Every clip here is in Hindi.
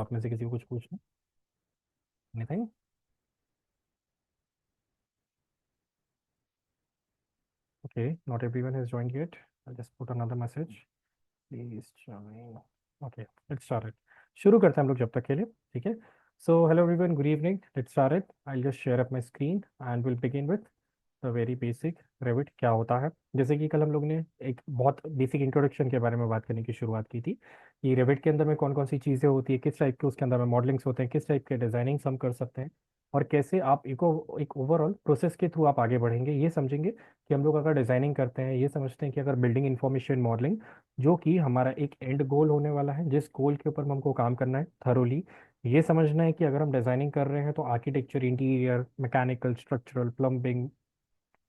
आप में से किसी को कुछ पूछना? Anything? Okay, not everyone has joined yet. I just put another message, please join. Okay, let's start it. शुरू करते हैं हम लोग जब तक के लिए, ठीक है? So hello everyone, good evening, let's start it. I just share up my screen and will begin with the very basic Revit क्या होता है। जैसे कि कल हम लोग ने एक बहुत बेसिक इंट्रोडक्शन के बारे में बात करने की शुरुआत की थी कि रेविट के अंदर में कौन कौन सी चीज़ें होती है, किस टाइप के उसके अंदर में मॉडलिंग्स होते हैं, किस टाइप के डिजाइनिंग्स हम कर सकते हैं, और कैसे आप एक ओवरऑल प्रोसेस के थ्रू आप आगे बढ़ेंगे, ये समझेंगे कि हम लोग अगर डिजाइनिंग करते हैं, ये समझते हैं कि अगर बिल्डिंग इंफॉर्मेशन मॉडलिंग, जो कि हमारा एक एंड गोल होने वाला है, जिस गोल के ऊपर हमको काम करना है थरोली, ये समझना है कि अगर हम डिजाइनिंग कर रहे हैं तो architecture, interior, mechanical, structural, plumbing,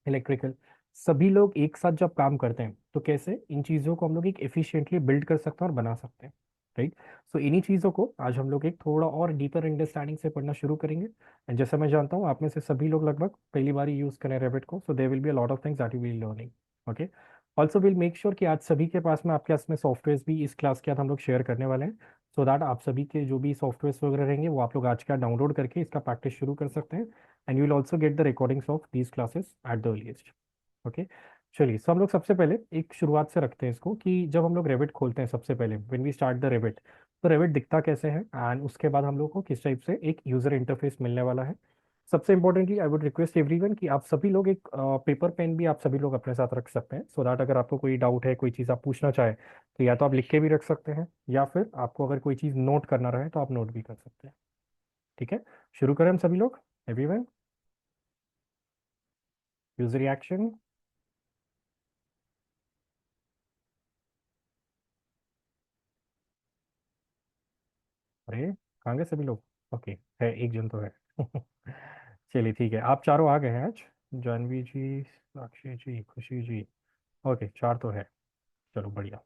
electrical, सभी लोग एक साथ जब काम करते हैं तो कैसे इन चीज़ों को हम लोग एक एफिशिएंटली बिल्ड कर सकते हैं और बना सकते हैं। राइट? सो इन्हीं चीज़ों को आज हम लोग एक थोड़ा और डीपर अंडरस्टैंडिंग से पढ़ना शुरू करेंगे। एंड जैसा मैं जानता हूँ आप में से सभी लोग लगभग पहली बार ही यूज़ करें रेविट को, so there will be a lot of things that you will learning. Okay, also will make sure कि आज सभी के पास में आपके पास में सॉफ्टवेयर भी इस क्लास के बाद हम लोग शेयर करने वाले हैं, सो दैट आप सभी के जो भी सॉफ्टवेयर वगैरह रहेंगे वो आप लोग आज का डाउनलोड करके इसका प्रैक्टिस शुरू कर सकते हैं। And you will also get the recordings of these classes at the earliest. Okay, चलिए, सो हम लोग सबसे पहले एक शुरुआत से रखते हैं इसको कि जब हम लोग रेविट खोलते हैं सबसे पहले when we start the Revit, तो रेविट दिखता कैसे है एंड उसके बाद हम लोग को किस टाइप से एक यूजर इंटरफेस मिलने वाला है। सबसे importantly I would request everyone कि आप सभी लोग एक पेपर पेन भी आप सभी लोग अपने साथ रख सकते हैं, सो दैट अगर आपको कोई डाउट है, कोई चीज़ आप पूछना चाहें, तो या तो आप लिख के भी रख सकते हैं या फिर आपको अगर कोई चीज़ नोट करना रहे तो आप नोट भी कर सकते हैं। ठीक है, शुरू करें हम सभी लोग। Everyone, user reaction. अरे, कहाँ गए सभी लोग? ओके, है एक जन तो है। चलिए ठीक है, आप चारों आ गए हैं आज। जानवी जी, साक्षी जी, खुशी जी। ओके, चार तो है। चलो बढ़िया।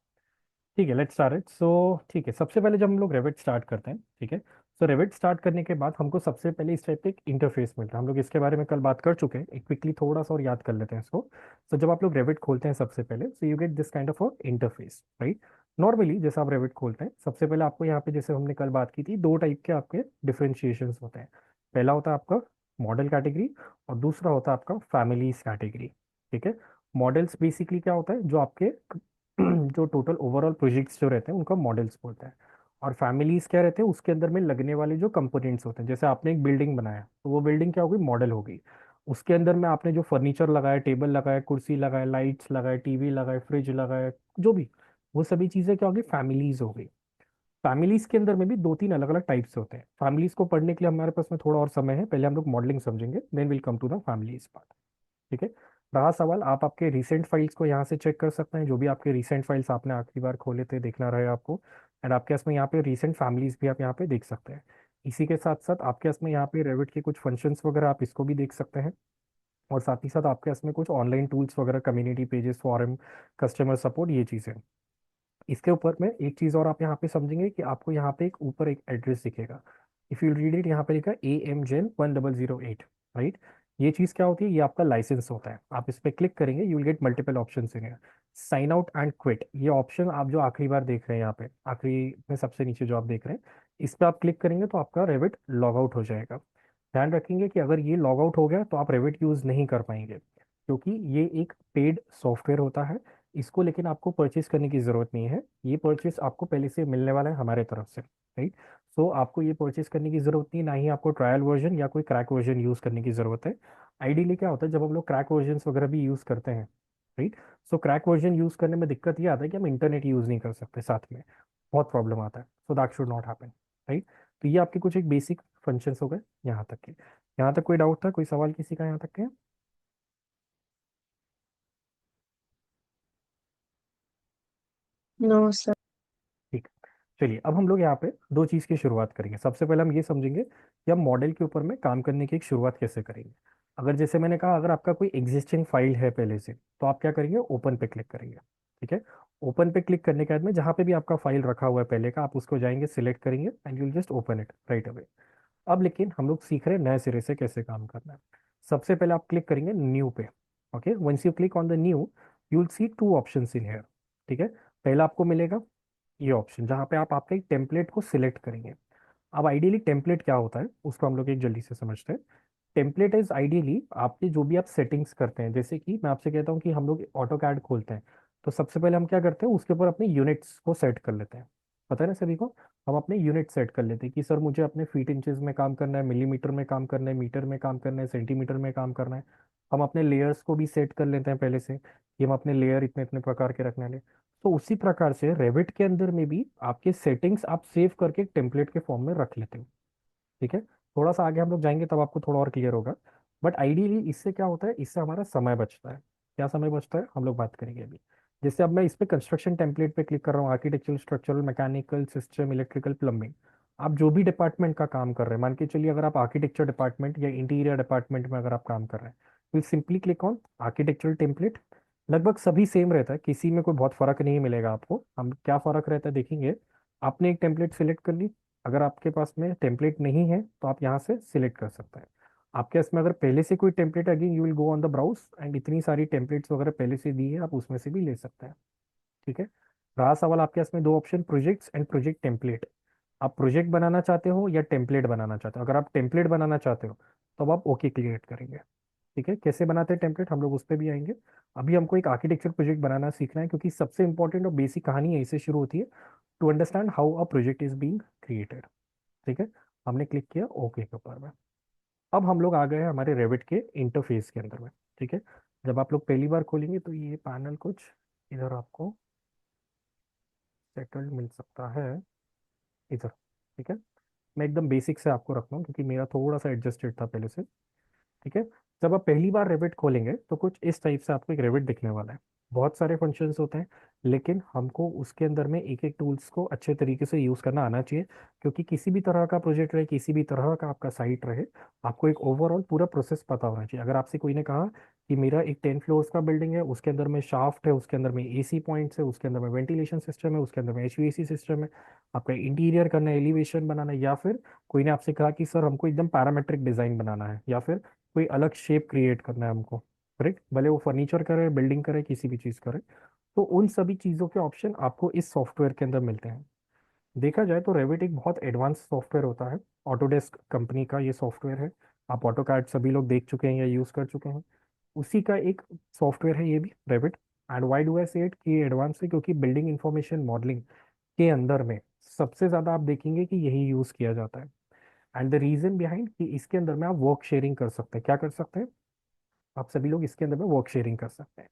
ठीक है, लेट्स स्टार्ट इट। सो ठीक है, सबसे पहले जब हम लोग रेविट स्टार्ट करते हैं, ठीक है, सो रेविट स्टार्ट करने के बाद हमको सबसे पहले इस टाइप का एक इंटरफेस मिलता है। हम लोग इसके बारे में कल बात कर चुके हैं, एक क्विकली थोड़ा सा और याद कर लेते हैं इसको। सो जब आप लोग रेविट खोलते हैं सबसे पहले, so you get this kind of interface, right? Normally जैसे आप रेविट खोलते हैं सबसे पहले आपको यहाँ पे, जैसे हमने कल बात की थी, दो टाइप के आपके डिफरेंशिएशन होते हैं। पहला होता है आपका मॉडल कैटेगरी और दूसरा होता है आपका फैमिलीज कैटेगरी। ठीक है, मॉडल्स बेसिकली क्या होता है, जो आपके जो टोटल ओवरऑल प्रोजेक्ट्स जो रहते हैं उनको मॉडल्स बोलते हैं। और फैमिलीज क्या रहते हैं, उसके अंदर में लगने वाले जो कंपोनेंट्स होते हैं, जैसे आपने एक बिल्डिंग बनाया तो वो बिल्डिंग क्या होगी, मॉडल होगी। उसके अंदर में आपने जो फर्नीचर लगाया, टेबल लगाया, कुर्सी लगाया, लाइट्स लगाए, टीवी लगाए, फ्रिज लगाया, जो भी, वो सभी चीजें क्या होगी, फैमिलीज हो गई। फैमिलीज के अंदर में भी दो तीन अलग अलग टाइप्स होते हैं। फैमिलीज को पढ़ने के लिए हमारे पास में थोड़ा और समय है, पहले हम लोग मॉडलिंग समझेंगे, then will come to the families part. ठीक है, रहा सवाल, आप आपके रीसेंट फाइल्स को यहाँ से चेक कर सकते हैं, जो भी आपके रीसेंट फाइल्स आपने आखिरी बार खोले थे, देखना रहे आपको। एंड आपके पास में यहाँ पे रीसेंट फैमिलीज भी आप यहाँ पे देख सकते हैं। इसी के साथ साथ आपके पास में यहाँ पे रेविट के कुछ फंक्शंस वगैरह आप इसको भी देख सकते हैं। और साथ ही साथ आपके पास में कुछ ऑनलाइन टूल्स वगैरह, community pages, forum, customer support, ये चीज़ें। इसके ऊपर में एक चीज़ और आप यहाँ पे समझेंगे कि आपको यहाँ पे एक ऊपर एक एड्रेस दिखेगा। इफ़ यू रीड इट, यहाँ पे लिखा है AMGen 1008, राइट? ये चीज़ क्या होती है, ये आपका लाइसेंस होता है। आप इस पर क्लिक करेंगे, you will get multiple option in है। साइन आउट एंड क्विट, ये ऑप्शन आप जो आखिरी बार देख रहे हैं यहाँ पे, आखिरी में सबसे नीचे जो आप देख रहे हैं, इस पर आप क्लिक करेंगे तो आपका रेविट लॉग आउट हो जाएगा। ध्यान रखेंगे कि अगर ये लॉग आउट हो गया तो आप रेविट यूज़ नहीं कर पाएंगे, क्योंकि ये एक पेड सॉफ्टवेयर होता है। इसको लेकिन आपको परचेज करने की ज़रूरत नहीं है, ये परचेज आपको पहले से मिलने वाला है हमारे तरफ से, राइट? सो आपको ये परचेज करने की ज़रूरत नहीं, ना ही आपको ट्रायल वर्जन या कोई क्रैक वर्जन यूज़ करने की ज़रूरत है। आइडियली क्या होता है, जब हम लोग क्रैक वर्जन वगैरह भी यूज़ करते हैं, राइट, सो क्रैक वर्जन यूज़ करने में दिक्कत ये आता है कि हम इंटरनेट यूज़ नहीं कर सकते साथ में, बहुत प्रॉब्लम आता है। So that should not happen, right? तो ये आपके कुछ एक बेसिक फंक्शंस हो गए यहाँ तक के। यहाँ तक कोई डाउट था, कोई सवाल किसी का यहाँ तक के? No sir. ठीक, चलिए अब हम लोग यहाँ पे दो चीज़ की शुरुआत करेंगे। सबसे पहले हम ये समझेंगे कि हम मॉडल के ऊपर में काम करने की एक शुरुआत कैसे करेंगे। अगर जैसे मैंने कहा, अगर आपका कोई एग्जिस्टिंग फाइल है पहले से, तो आप क्या करेंगे, ओपन पे क्लिक करेंगे। ठीक है, ओपन पे क्लिक करने के बाद में जहाँ पे भी आपका फाइल रखा हुआ है पहले का, आप उसको जाएंगे, सिलेक्ट करेंगे and you just open it right away. अब लेकिन हम लोग सीख रहे हैं नए सिरे से कैसे काम करना है। सबसे पहले आप क्लिक करेंगे न्यू पे। Okay, once you click on the new, you will see two options in here. ठीक है, पहला आपको मिलेगा ये ऑप्शन, जहाँ पे आप आपके टेम्पलेट को सिलेक्ट करेंगे। अब आइडियली टेम्पलेट क्या होता है उसको हम लोग एक जल्दी से समझते हैं। टेम्पलेट इज आइडियली आपके जो भी आप सेटिंग्स करते हैं, जैसे कि मैं आपसे कहता हूँ कि हम लोग ऑटो कैड खोलते हैं, तो सबसे पहले हम क्या करते हैं उसके ऊपर अपने यूनिट्स को सेट कर लेते हैं। पता है ना सभी को, हम अपने यूनिट सेट कर लेते हैं कि सर मुझे अपने फीट इंचेस में काम करना है, मिलीमीटर में काम करना है, मीटर में काम करना है, सेंटीमीटर में काम करना है। हम अपने लेयर्स को भी सेट कर लेते हैं पहले से कि हम अपने लेयर इतने इतने प्रकार के रखने वाले। तो उसी प्रकार से रेविट के अंदर में भी आपके सेटिंग्स आप सेव करके टेम्पलेट के फॉर्म में रख लेते हो। ठीक है, थोड़ा सा आगे हम लोग जाएंगे तब आपको थोड़ा और क्लियर होगा। बट आइडियली इससे क्या होता है, इससे हमारा समय बचता है। क्या समय बचता है हम लोग बात करेंगे अभी। जैसे अब मैं इस पे कंस्ट्रक्शन टेम्पलेट पे क्लिक कर रहा हूँ, architectural, structural, mechanical, system, electrical, plumbing. आप जो भी डिपार्टमेंट का काम कर रहे हैं, मान के चलिए अगर आप आर्किटेक्चर डिपार्टमेंट या इंटीरियर डिपार्टमेंट में अगर आप काम कर रहे हैं, तो simply click on architectural template. लगभग सभी सेम रहता है, किसी में कोई बहुत फर्क नहीं मिलेगा आपको। हम क्या फर्क रहता है देखेंगे। आपने एक टेम्पलेट सिलेक्ट कर ली, अगर आपके पास में टेम्पलेट नहीं है तो आप यहाँ से सिलेक्ट कर सकते हैं। आपके इसमें अगर पहले से कोई template, again you will go on the browse and इतनी सारी टेम्पलेट्स वगैरह पहले से दी है, आप उसमें से भी ले सकते हैं। ठीक है, रहा सवाल आपके इसमें दो option, projects and project template. आप प्रोजेक्ट बनाना चाहते हो या टेम्पलेट बनाना चाहते हो। अगर आप टेम्पलेट बनाना चाहते हो तो अब आप ओके क्लिक करेंगे। ठीक है, कैसे बनाते हैं टेम्पलेट हम लोग उस पर भी आएंगे। अभी हमको एक आर्किटेक्चर प्रोजेक्ट बनाना सीखना है, क्योंकि सबसे इंपॉर्टेंट और बेसिक कहानी यहीं से शुरू होती है, to understand how a project is being created. ठीक है, हमने क्लिक किया ओके के ऊपर में। अब हम लोग आ गए हैं हमारे रेविट के इंटरफेस के अंदर में। ठीक है, जब आप लोग पहली बार खोलेंगे तो ये पैनल कुछ इधर आपको सेटल्ड मिल सकता है, इधर। ठीक है, मैं एकदम बेसिक से आपको रख रहा हूँ क्योंकि मेरा थोड़ा सा एडजस्टेड था पहले से। ठीक है, जब आप पहली बार रेविट खोलेंगे तो कुछ इस टाइप से आपको एक रेविट दिखने वाला है। बहुत सारे फंक्शंस होते हैं, लेकिन हमको उसके अंदर में एक एक टूल्स को अच्छे तरीके से यूज़ करना आना चाहिए। क्योंकि किसी भी तरह का प्रोजेक्ट रहे, किसी भी तरह का आपका साइट रहे, आपको एक ओवरऑल पूरा प्रोसेस पता होना चाहिए। अगर आपसे कोई ने कहा कि मेरा एक 10 फ्लोर्स का बिल्डिंग है, उसके अंदर में शाफ्ट है, उसके अंदर में एसी पॉइंट्स है, उसके अंदर में वेंटिलेशन सिस्टम है, उसके अंदर में एचवीएसी सिस्टम है, आपका इंटीरियर करना है, एलिवेशन बनाना है, या फिर कोई ने आपसे कहा कि सर हमको एकदम पैरामेट्रिक डिजाइन बनाना है, या फिर कोई अलग शेप क्रिएट करना है हमको, करेक्ट, भले वो फर्नीचर करे, बिल्डिंग करे, किसी भी चीज़ करे, तो उन सभी चीज़ों के ऑप्शन आपको इस सॉफ्टवेयर के अंदर मिलते हैं। देखा जाए तो रेविट एक बहुत एडवांस सॉफ्टवेयर होता है। ऑटोडेस्क कंपनी का ये सॉफ्टवेयर है। आप ऑटो कैड सभी लोग देख चुके हैं या यूज़ कर चुके हैं, उसी का एक सॉफ्टवेयर है ये भी, Revit. And why do I से इट कि एडवांस है, क्योंकि बिल्डिंग इंफॉर्मेशन मॉडलिंग के अंदर में सबसे ज़्यादा आप देखेंगे कि यही यूज़ किया जाता है। एंड द रीजन बिहाइंड कि इसके अंदर में आप वर्क शेयरिंग कर सकते हैं। क्या कर सकते हैं, आप सभी लोग इसके अंदर में वर्क शेयरिंग कर सकते हैं।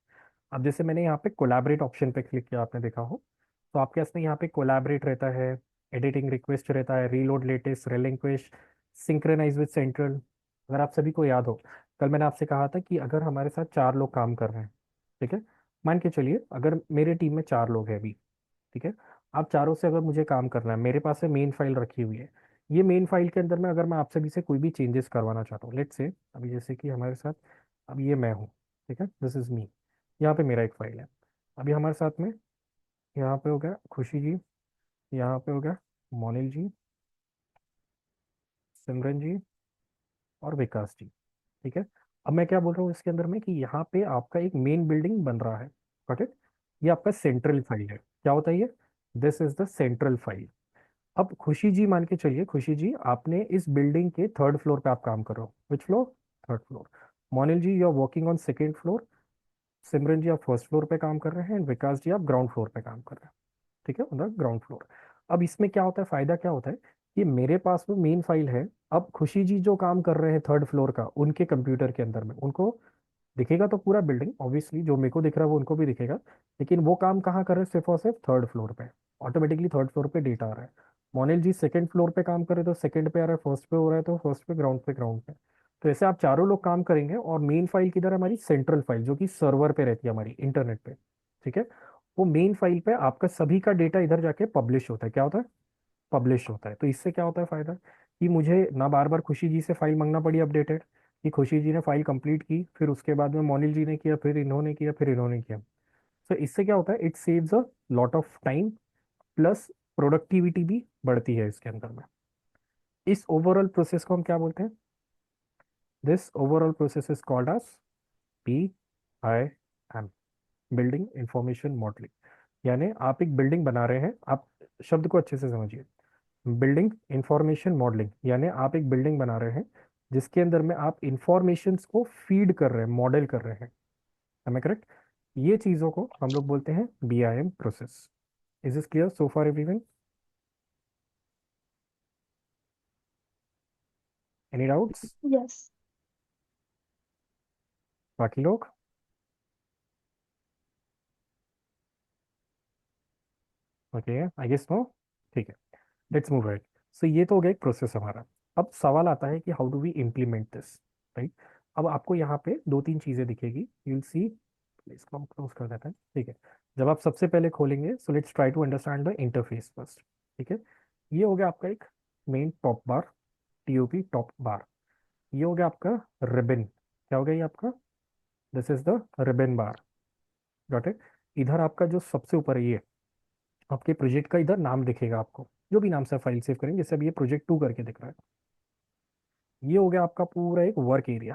अब जैसे मैंने यहाँ पे कोलैबोरेट ऑप्शन पे क्लिक किया, आपने देखा हो, तो आपके पास में यहाँ पे कोलैबोरेट रहता है, एडिटिंग रिक्वेस्ट रहता है, reload latest, relinquish, synchronise with central. अगर आप सभी को याद हो, कल मैंने आपसे कहा था कि अगर हमारे साथ चार लोग काम कर रहे हैं, ठीक है, मान के चलिए अगर मेरे टीम में चार लोग हैं अभी, ठीक है, आप चारों से अगर मुझे काम करना है, मेरे पास है मेन फाइल रखी हुई है। ये मेन फाइल के अंदर में अगर मैं आप सभी से कोई भी चेंजेस करवाना चाहता हूँ, लेट्स से अभी जैसे कि हमारे साथ, अब ये मैं हूँ, ठीक है, दिस इज मी, यहाँ पे मेरा एक फाइल है। अभी हमारे साथ में यहाँ पे हो गया खुशी जी, यहाँ पे हो गया मोनिल जी, सिमरन जी, और विकास जी। ठीक है, अब मैं क्या बोल रहा हूँ इसके अंदर में कि यहाँ पे आपका एक मेन बिल्डिंग बन रहा है। गॉट इट, ये आपका सेंट्रल फाइल है। क्या होता है ये, this is the central file. अब खुशी जी, मान के चलिए खुशी जी आपने इस बिल्डिंग के थर्ड फ्लोर पे आप काम कर रहे हो, which floor, third floor. Monil ji you are working on second floor, Simran ji आप फर्स्ट फ्लोर पे काम कर रहे हैं, एंड विकास जी आप ग्राउंड फ्लोर पे काम कर रहे हैं। ठीक है, मतलब ग्राउंड फ्लोर। अब इसमें क्या होता है, फायदा क्या होता है कि मेरे पास में मेन फाइल है। अब खुशी जी जो काम कर रहे हैं थर्ड फ्लोर का, उनके कंप्यूटर के अंदर में उनको दिखेगा तो पूरा बिल्डिंग, ऑब्वियसली जो मेरे को दिख रहा है वो उनको भी दिखेगा। लेकिन वो काम कहाँ कर रहे हैं, सिर्फ और सिर्फ थर्ड फ्लोर पे। ऑटोमेटिकली थर्ड फ्लोर पे डेटा आ रहा है। मोनिल जी सेकंड फ्लोर पे काम कर रहे हैं तो सेकंड पे आ रहा है, फर्स्ट पे हो रहा है तो फर्स्ट पे, ग्राउंड पे, ग्राउंड पे। तो ऐसे आप चारों लोग काम करेंगे, और मेन फाइल किधर है, हमारी सेंट्रल फाइल जो कि सर्वर पे रहती है हमारी इंटरनेट पे। ठीक है, वो मेन फाइल पे आपका सभी का डेटा इधर जाके पब्लिश होता है। क्या होता है, पब्लिश होता है। तो इससे क्या होता है फायदा, कि मुझे ना बार बार खुशी जी से फाइल मांगना पड़ी अपडेटेड, कि खुशी जी ने फाइल कंप्लीट की, फिर उसके बाद में मोनिल जी ने किया, फिर इन्होंने किया, फिर इन्होंने किया। तो इससे क्या होता है, it saves a lot of time, plus productivity भी बढ़ती है इसके अंदर में। इस ओवरऑल प्रोसेस को हम क्या बोलते हैं, this overall process is called as PIM, building information modelling. यानी आप एक बिल्डिंग बना रहे हैं, आप शब्द को अच्छे से समझिए। बिल्डिंग इंफॉर्मेशन मॉडलिंग, यानी आप एक बिल्डिंग बना रहे हैं जिसके अंदर में आप इंफॉर्मेशंस को फीड कर रहे हैं, मॉडल कर रहे हैं। Am I correct? ये चीज़ों को हम लोग बोलते हैं BIM process. Is this clear so far everyone? Any doubts? Yes. बाकी लोग? Okay, I guess no. ठीक है, लेट्स मूव राइट। सो ये तो हो गया एक प्रोसेस हमारा। अब सवाल आता है कि how do we implement this, right? अब आपको यहाँ पे दो तीन चीज़ें दिखेगी, यू विल सी। इसको हम क्लोज कर देते हैं, ठीक है। जब आप सबसे पहले खोलेंगे, so let's try to understand the interface first. ठीक है, ये हो गया आपका एक main top bar, TOP top bar. ये हो गया आपका रिबन, क्या हो गया ये आपका? This is the ribbon bar. Got it? इधर आपका जो सबसे ऊपर है, ये आपके प्रोजेक्ट का इधर नाम दिखेगा आपको, जो भी नाम से फाइल सेव करेंगे, जैसे अभी ये प्रोजेक्ट 2 करके दिख रहा है। ये हो गया आपका पूरा एक वर्क एरिया।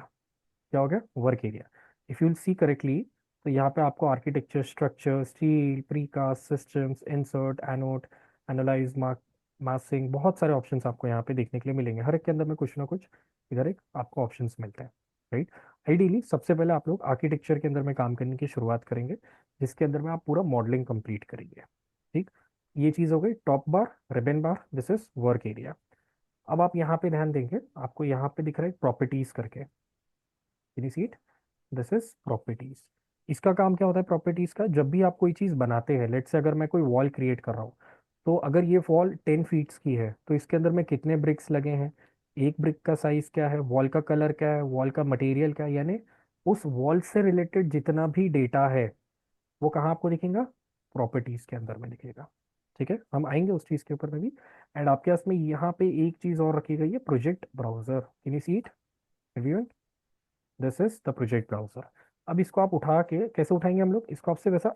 क्या हो गया? Work area. If you will see correctly, तो यहाँ पे आपको architecture, structure, steel, precast systems, insert, annotate, analyse, massing, बहुत सारे ऑप्शंस आपको यहाँ पे देखने के लिए मिलेंगे। हर एक के अंदर में कुछ ना कुछ इधर एक आपको ऑप्शंस मिलते हैं, राइट? आइडियली सबसे पहले आप लोग आर्किटेक्चर के अंदर में काम करने की शुरुआत करेंगे, जिसके अंदर में आप पूरा मॉडलिंग कंप्लीट करेंगे। ठीक, ये चीज़ हो गई top bar, ribbon bar, this is work area. अब आप यहाँ पे ध्यान देंगे, आपको यहाँ पे दिख रहा है प्रॉपर्टीज करके, सीट, दिस इज प्रॉपर्टीज। इसका काम क्या होता है प्रॉपर्टीज का? जब भी आप कोई चीज बनाते हैं, लेट से अगर मैं कोई वॉल क्रिएट कर रहा हूँ, तो अगर ये वॉल 10 फीट्स की है, तो इसके अंदर में कितने ब्रिक्स लगे हैं, एक ब्रिक का साइज क्या है, वॉल का कलर क्या है, वॉल का मटेरियल क्या है, यानी उस वॉल से रिलेटेड जितना भी डेटा है, वो कहाँ आपको दिखेगा? प्रॉपर्टीज के अंदर में दिखेगा। ठीक है, हम आएंगे उस चीज के ऊपर में भी। एंड आपके पास में यहाँ पे एक चीज और रखी गई है, project browser. Can you see it everyone? This is the project browser. अब इसको आप उठा के कैसे उठाएंगे हम लोग? इसको आपसे वैसा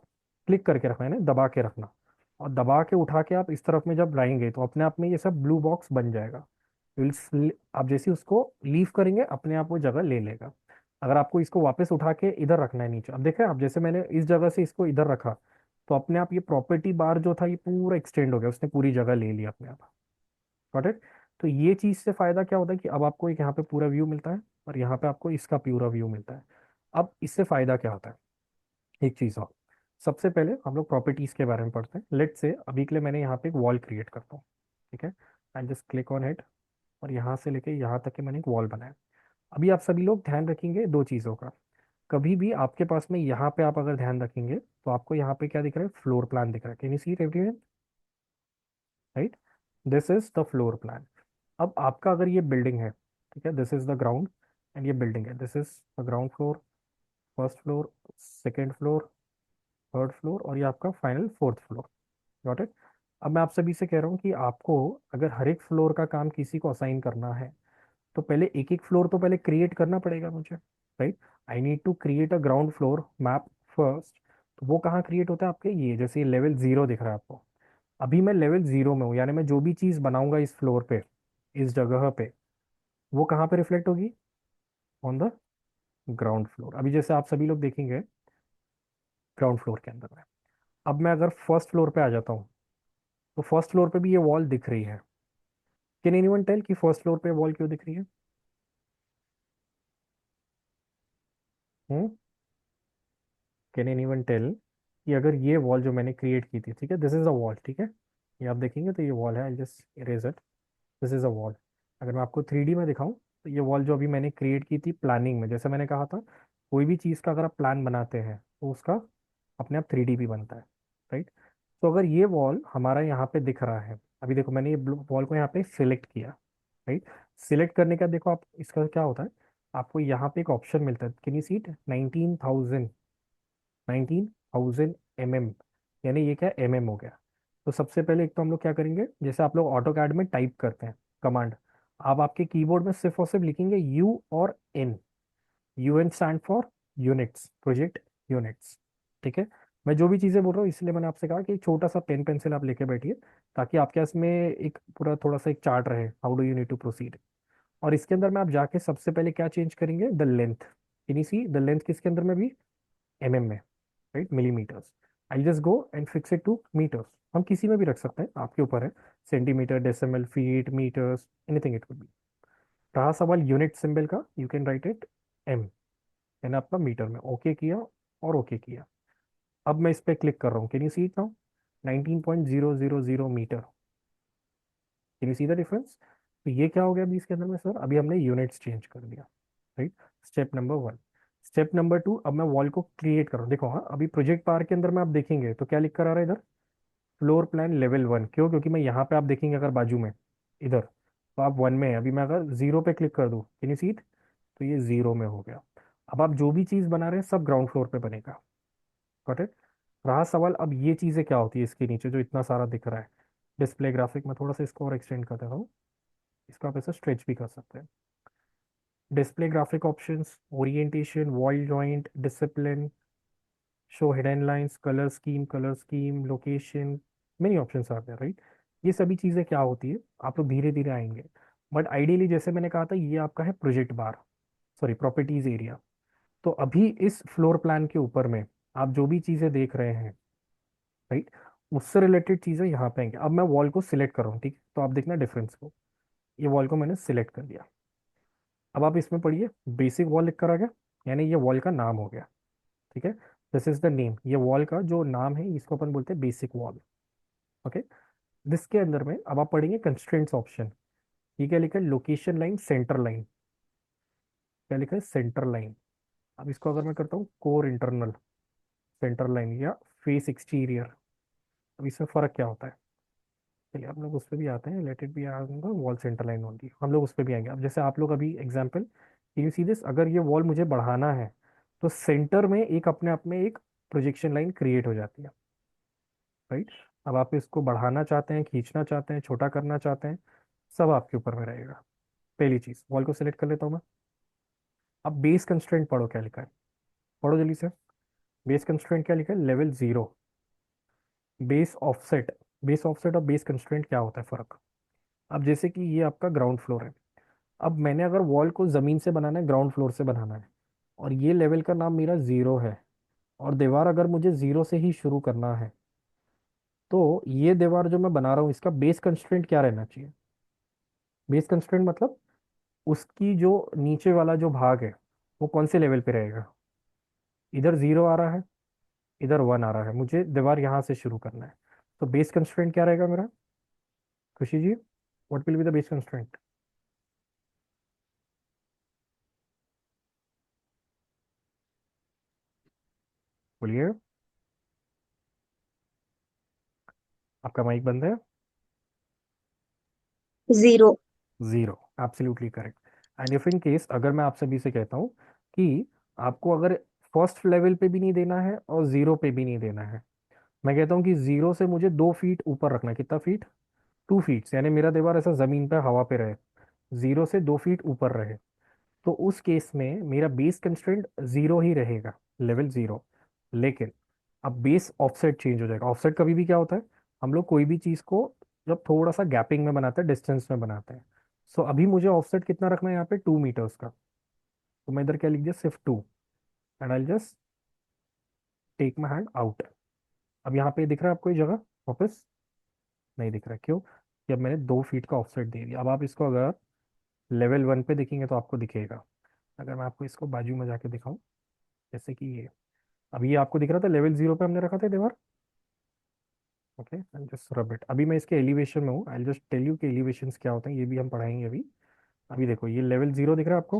क्लिक करके रखना है ना, दबा के रखना, और दबा के उठा के आप इस तरफ में जब लाएंगे, तो अपने आप में ये सब ब्लू बॉक्स बन जाएगा। आप जैसे ही उसको लीव करेंगे, अपने आप वो जगह ले लेगा। अगर आपको इसको वापस उठा के इधर रखना है नीचे, अब देखें आप, जैसे मैंने इस जगह से इसको इधर रखा, तो अपने आप ये प्रॉपर्टी बार जो था, ये पूरा एक्सटेंड हो गया, उसने पूरी जगह ले ली अपने आप। Got it? तो ये चीज से फायदा क्या होता है कि अब आपको एक यहाँ पे पूरा व्यू मिलता है, और यहाँ पे आपको इसका पूरा व्यू मिलता है। अब इससे फायदा क्या होता है? एक चीज और, सबसे पहले हम लोग प्रॉपर्टीज के बारे में पढ़ते हैं। लेट से अभी के लिए मैंने यहाँ पे एक वॉल क्रिएट करता हूँ, ठीक है? I just click on it, और यहाँ से लेके यहाँ तक के मैंने एक वॉल बनाया। अभी आप सभी लोग ध्यान रखेंगे दो चीज़ों का। कभी भी आपके पास में यहाँ पे आप अगर ध्यान रखेंगे, तो आपको यहाँ पे क्या दिख रहा है? फ्लोर प्लान दिख रहा है। Can you see it everyone? Right, this is the floor plan. अब आपका अगर ये बिल्डिंग है, ठीक है, this is the ground, and ये बिल्डिंग है, this is the ground floor, first floor, second floor, third floor, और ये आपका final fourth floor. Got it? अब मैं आप सभी से कह रहा हूँ कि आपको अगर हर एक फ्लोर का काम किसी को असाइन करना है, तो पहले एक एक फ्लोर तो पहले क्रिएट करना पड़ेगा मुझे, right? I need to create a ground floor map first. तो वो कहाँ क्रिएट होता है आपके? ये जैसे लेवल 0 दिख रहा है आपको, अभी मैं लेवल 0 में हूँ, यानी मैं जो भी चीज़ बनाऊंगा इस फ्लोर पे, इस जगह पे, वो कहाँ पे रिफ्लेक्ट होगी? On the ground floor. अभी जैसे आप सभी लोग देखेंगे ग्राउंड फ्लोर के अंदर में, अब मैं अगर फर्स्ट फ्लोर पे आ जाता हूँ, तो फर्स्ट फ्लोर पे भी ये वॉल दिख रही है। कैन एनीवन टेल कि फर्स्ट फ्लोर पे वॉल क्यों दिख रही है? हम्म, कैन एनीवन टेल कि अगर ये वॉल जो मैंने क्रिएट की थी, ठीक है, दिस इज अ वॉल, ठीक है, ये आप देखेंगे तो ये वॉल है, I just erase it, this is a wall. अगर मैं आपको 3D में दिखाऊं, तो ये वॉल जो अभी मैंने क्रिएट की थी प्लानिंग में, जैसे मैंने कहा था, कोई भी चीज़ का अगर आप प्लान बनाते हैं, तो उसका अपने आप 3D भी बनता है, राइट? तो अगर ये वॉल हमारा यहाँ पे दिख रहा है, अभी देखो मैंने ये वॉल को यहाँ पे सिलेक्ट किया, राइट? सिलेक्ट करने का देखो आप, इसका क्या होता है, आपको यहाँ पे एक ऑप्शन मिलता है, can you see it? 19,000, 19,000 mm, यानी ये क्या हो गया। तो सबसे पहले एक तो हम लोग क्या करेंगे, जैसे आप लोग ऑटो कैड में टाइप करते हैं कमांड, आप आपके कीबोर्ड में सिर्फ और सिर्फ लिखेंगे यू और N. UN stand for units, project units, ठीक है? मैं जो भी चीज़ें बोल रहा हूँ, इसलिए मैंने आपसे कहा कि एक छोटा सा पेन पेंसिल आप लेके बैठिए, ताकि आपके इसमें एक पूरा थोड़ा सा एक चार्ट रहे, how do you need to proceed. और इसके अंदर में आप जाके सबसे पहले क्या चेंज करेंगे? The length. Can you see the length किसके अंदर में भी? MM में, right? Millimetres. I just go and fix it to metres. हम किसी में भी रख सकते हैं, आपके ऊपर है। Centimetre, decimal, feet, metres, anything it could be. रहा सवाल यूनिट सिंबल का, you can write it M. मैंने अपना मीटर में ओके किया और ओके किया। अब मैं इस पर क्लिक कर रहा हूँ, can you see it now? 19.000 metre. Can you see the difference? तो ये क्या हो गया अभी इसके अंदर में सर? अभी हमने यूनिट्स चेंज कर दिया, right. Step number 1। Step number 2, अब मैं वॉल को क्रिएट कर रहा हूँ। देखो, हाँ, अभी प्रोजेक्ट पार के अंदर में आप देखेंगे तो क्या लिख कर आ रहा है इधर? Floor plan level 1। क्यों? क्योंकि मैं यहाँ पे, आप देखेंगे अगर बाजू में इधर, तो आप 1 में है। अभी मैं अगर 0 पे क्लिक कर दूँ, कैन यू सी इट? तो ये 0 में हो गया। अब आप जो भी चीज़ बना रहे हैं सब ग्राउंड फ्लोर पे बनेगा। Got it? रहा सवाल, अब ये चीज़ें क्या होती है इसके नीचे जो इतना सारा दिख रहा है? डिस्प्ले ग्राफिक में थोड़ा सा इसको और एक्सटेंड कर देता हूँ। इसको आप ऐसे स्ट्रेच भी कर सकते हैं। Display graphic options, orientation, wall joint, discipline, show hidden lines, colour scheme, location, many options आते हैं, राइट। ये सभी चीज़ें क्या होती है, आप लोग धीरे धीरे आएंगे। बट आइडियली जैसे मैंने कहा था, ये आपका है प्रोजेक्ट बार, सॉरी प्रॉपर्टीज एरिया। तो अभी इस फ्लोर प्लान के ऊपर में आप जो भी चीज़ें देख रहे हैं, राइट, उससे रिलेटेड चीज़ें यहाँ पे आएंगे। अब मैं वॉल को सिलेक्ट कर रहा हूँ, ठीक है? तो आप देखना डिफरेंस को। ये वॉल को मैंने सिलेक्ट कर दिया। अब आप इसमें पढ़िए, बेसिक वॉल लिख कर आ गया, यानी ये वॉल का नाम हो गया। ठीक है, दिस इज द नेम। ये वॉल का जो नाम है इसको अपन बोलते हैं बेसिक वॉल। ओके। जिसके अंदर में अब आप पढ़ेंगे कंस्ट्रेंट्स ऑप्शन। ये क्या लिखा है? Location line, centre line. क्या लिखा है? Centre line. अब इसको अगर मैं करता हूँ कोर इंटरनल सेंटर लाइन या फेस एक्सटीरियर, अब इसमें फर्क क्या होता है? चलिए हम लोग उस पर भी आते हैं। Let it be wall centre line only, हम लोग उस पर भी आएंगे। अब जैसे आप लोग अभी एग्जाम्पल, यू सी दिस, अगर ये वॉल मुझे बढ़ाना है तो सेंटर में एक अपने आप में एक प्रोजेक्शन लाइन क्रिएट हो जाती है, राइट। अब आप इसको बढ़ाना चाहते हैं, खींचना चाहते हैं, छोटा करना चाहते हैं, सब आपके ऊपर में रहेगा। पहली चीज, वॉल को सिलेक्ट कर लेता हूँ मैं। अब बेस कंस्ट्रेंट पढ़ो, क्या लिखा है? पढ़ो जल्दी से। बेस कंस्ट्रेंट क्या लिखा है? Level 0। Base offset. Base offset और बेस कंस्ट्रेंट क्या होता है फर्क? अब जैसे कि ये आपका ग्राउंड फ्लोर है। अब मैंने अगर वॉल को जमीन से बनाना है, ग्राउंड फ्लोर से बनाना है, और ये लेवल का नाम मेरा 0 है, और दीवार अगर मुझे 0 से ही शुरू करना है, तो ये दीवार जो मैं बना रहा हूँ इसका बेस कंस्ट्रेंट क्या रहना चाहिए? बेस कंस्ट्रेंट मतलब उसकी जो नीचे वाला जो भाग है वो कौन से लेवल पे रहेगा? इधर 0 आ रहा है, इधर 1 आ रहा है, मुझे दीवार यहाँ से शुरू करना है। तो बेस कंस्ट्रेंट क्या रहेगा मेरा? Khushi ji, what will be the base constraint? बोलिए। आपका माइक बंद है। 0। 0, absolutely correct. And if in case अगर मैं आप सभी से कहता हूँ कि आपको अगर फर्स्ट लेवल पे भी नहीं देना है और 0 पे भी नहीं देना है, मैं कहता हूँ कि 0 से मुझे 2 फीट ऊपर रखना है। कितना फीट? 2 फीट, यानी मेरा दीवार ऐसा जमीन पे हवा पे रहे, 0 से 2 फीट ऊपर रहे। तो उस केस में मेरा बेस कंस्ट्रेंट 0 ही रहेगा, लेवल 0। लेकिन अब बेस ऑफसेट चेंज हो जाएगा। ऑफसेट कभी भी क्या होता है, हम लोग कोई भी चीज़ को जब थोड़ा सा गैपिंग में बनाते हैं, डिस्टेंस में बनाते हैं। सो अभी मुझे ऑफसेट कितना रखना है यहाँ पे? 2 मीटर्स का। तो मैं इधर क्या लिख दिया? सिर्फ 2। And I just take my hand out. अब यहाँ पे दिख रहा है आपको ये जगह? वापस नहीं दिख रहा। क्यों? कि अब मैंने 2 फीट का ऑफसेट दे दिया। अब आप इसको अगर लेवल 1 पे देखेंगे तो आपको दिखेगा। अगर मैं आपको इसको बाजू में जाके दिखाऊं, जैसे कि ये, अभी ये आपको दिख रहा था लेवल 0 पे हमने रखा था दीवार। Okay, and just rub it. अभी मैं इसके एलिवेशन में हूँ, आई जस्ट टेल यू कि एलिवेशंस क्या होते हैं, ये भी हम पढ़ाएंगे अभी। अभी देखो ये लेवल 0 दिख रहा है आपको,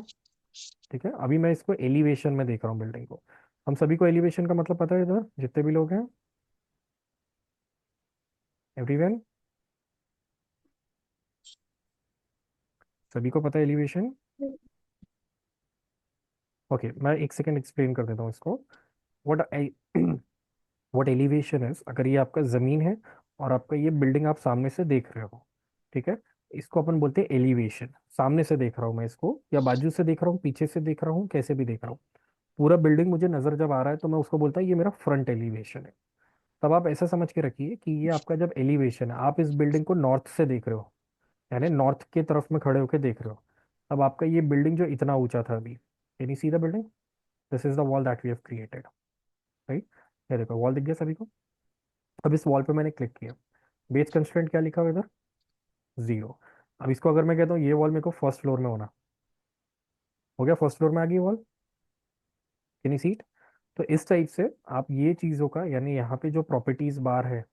ठीक है? अभी मैं इसको एलिवेशन में देख रहा हूँ बिल्डिंग को। हम सभी को एलिवेशन का मतलब पता है इधर जितने भी लोग हैं? एवरीवन, सभी को पता है एलिवेशन? ओके, मैं एक सेकेंड एक्सप्लेन कर देता हूँ इसको। व्हाट व्हाट एलिवेशन इज, अगर ये आपका ज़मीन है और आपका ये बिल्डिंग आप सामने से देख रहे हो, ठीक है, इसको अपन बोलते हैं एलिवेशन। सामने से देख रहा हूँ मैं इसको, या बाजू से देख रहा हूँ, पीछे से देख रहा हूँ, कैसे भी देख रहा हूँ, पूरा बिल्डिंग मुझे नज़र जब आ रहा है तो मैं उसको बोलता हूँ ये मेरा फ्रंट एलिवेशन है। तब आप ऐसा समझ के रखिए कि ये आपका जब एलिवेशन है, आप इस बिल्डिंग को नॉर्थ से देख रहे हो, यानी नॉर्थ के तरफ में खड़े होकर देख रहे हो, तब आपका ये बिल्डिंग जो इतना ऊंचा था अभी, can you see the building? This is the wall that we have created, right. ये देखो वॉल दिख गया सभी को। अब इस वॉल पे मैंने क्लिक किया। बेस कंस्ट्रेंट क्या लिखा हुआ है इधर? जीरो। अब इसको अगर मैं कहता हूँ ये वॉल मेरे को फर्स्ट फ्लोर में होना, हो गया, फर्स्ट फ्लोर में आ गई वॉल, कैन सीट? तो इस टाइप से आप ये चीज़ों का, यानी यहाँ पे जो प्रॉपर्टीज बार है,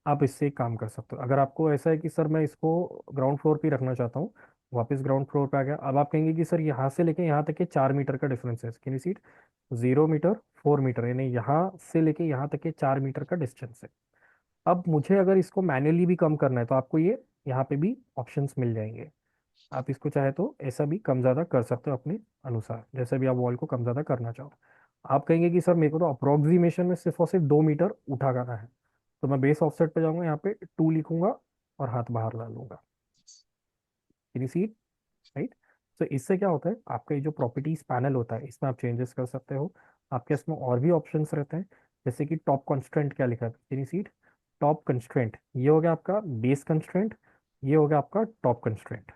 आप इससे एक काम कर सकते हो। अगर आपको ऐसा है कि सर मैं इसको ग्राउंड फ्लोर पे ही रखना चाहता हूँ, वापस ग्राउंड फ्लोर पे आ गया, अब आप कहेंगे कि सर यहाँ से लेके यहाँ तक के 4 मीटर का डिफरेंस है, कैन सीट? 0 मीटर, 4 मीटर, यानी यहाँ से लेके यहाँ तक के 4 मीटर का डिस्टेंस है। अब मुझे अगर इसको मैन्युअली भी कम करना है तो आपको ये यहाँ पे भी ऑप्शंस मिल जाएंगे। आप इसको चाहे तो ऐसा भी कम ज़्यादा कर सकते हो अपने अनुसार, जैसे भी आप वॉल को कम ज़्यादा करना चाहो। आप कहेंगे कि सर मेरे को तो अप्रोक्सीमेशन में सिर्फ और सिर्फ 2 मीटर उठा करना है, तो मैं बेस ऑफसेट पे जाऊंगा, यहाँ पे 2 लिखूंगा और हाथ बाहर ला लूंगा, सी, राइट? तो इससे क्या होता है, आपका ये जो प्रॉपर्टीज पैनल होता है इसमें आप चेंजेस कर सकते हो। आपके इसमें और भी ऑप्शंस रहते हैं, जैसे कि टॉप कंस्ट्रेंट क्या लिखा है, कैन सीट? टॉप कंस्ट्रेंट ये हो गया आपका बेस कंस्ट्रेंट, ये हो गया आपका टॉप कंस्ट्रेंट।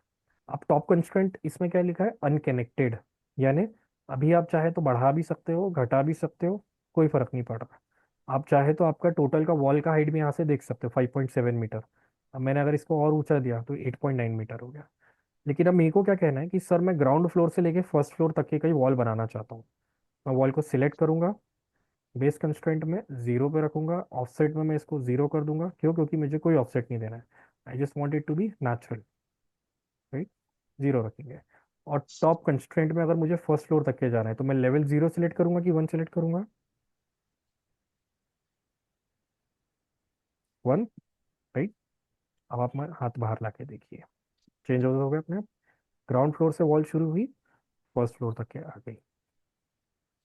अब टॉप कंस्ट्रेंट इसमें क्या लिखा है, अनकनेक्टेड, यानी अभी आप चाहे तो बढ़ा भी सकते हो घटा भी सकते हो, कोई फर्क नहीं पड़ रहा। आप चाहे तो आपका टोटल का वॉल का हाइट भी यहाँ से देख सकते हो, 5.7 मीटर। अब मैंने अगर इसको और ऊंचा दिया तो 8.9 मीटर हो गया। लेकिन अब मेरे को क्या कहना है कि सर मैं ग्राउंड फ्लोर से लेके फर्स्ट फ्लोर तक के कई वॉल बनाना चाहता हूँ। मैं वॉल को सिलेक्ट करूंगा, बेस कंस्ट्रेंट में जीरो पे रखूंगा, ऑफसेट में मैं इसको जीरो कर दूंगा, क्यों? क्योंकि मुझे कोई ऑफसेट नहीं देना है, I just want it to be natural, right? Zero रखेंगे। और टॉप कंस्ट्रेंट में अगर मुझे फर्स्ट फ्लोर तक के जाना है तो मैं लेवल जीरो सेलेक्ट करूंगा कि वन सेलेक्ट करूंगा? One, right? अब आप हाथ बाहर ला के देखिए, चेंज हो गए अपने आप। ग्राउंड फ्लोर से वॉल शुरू हुई, फर्स्ट फ्लोर तक के आ गई,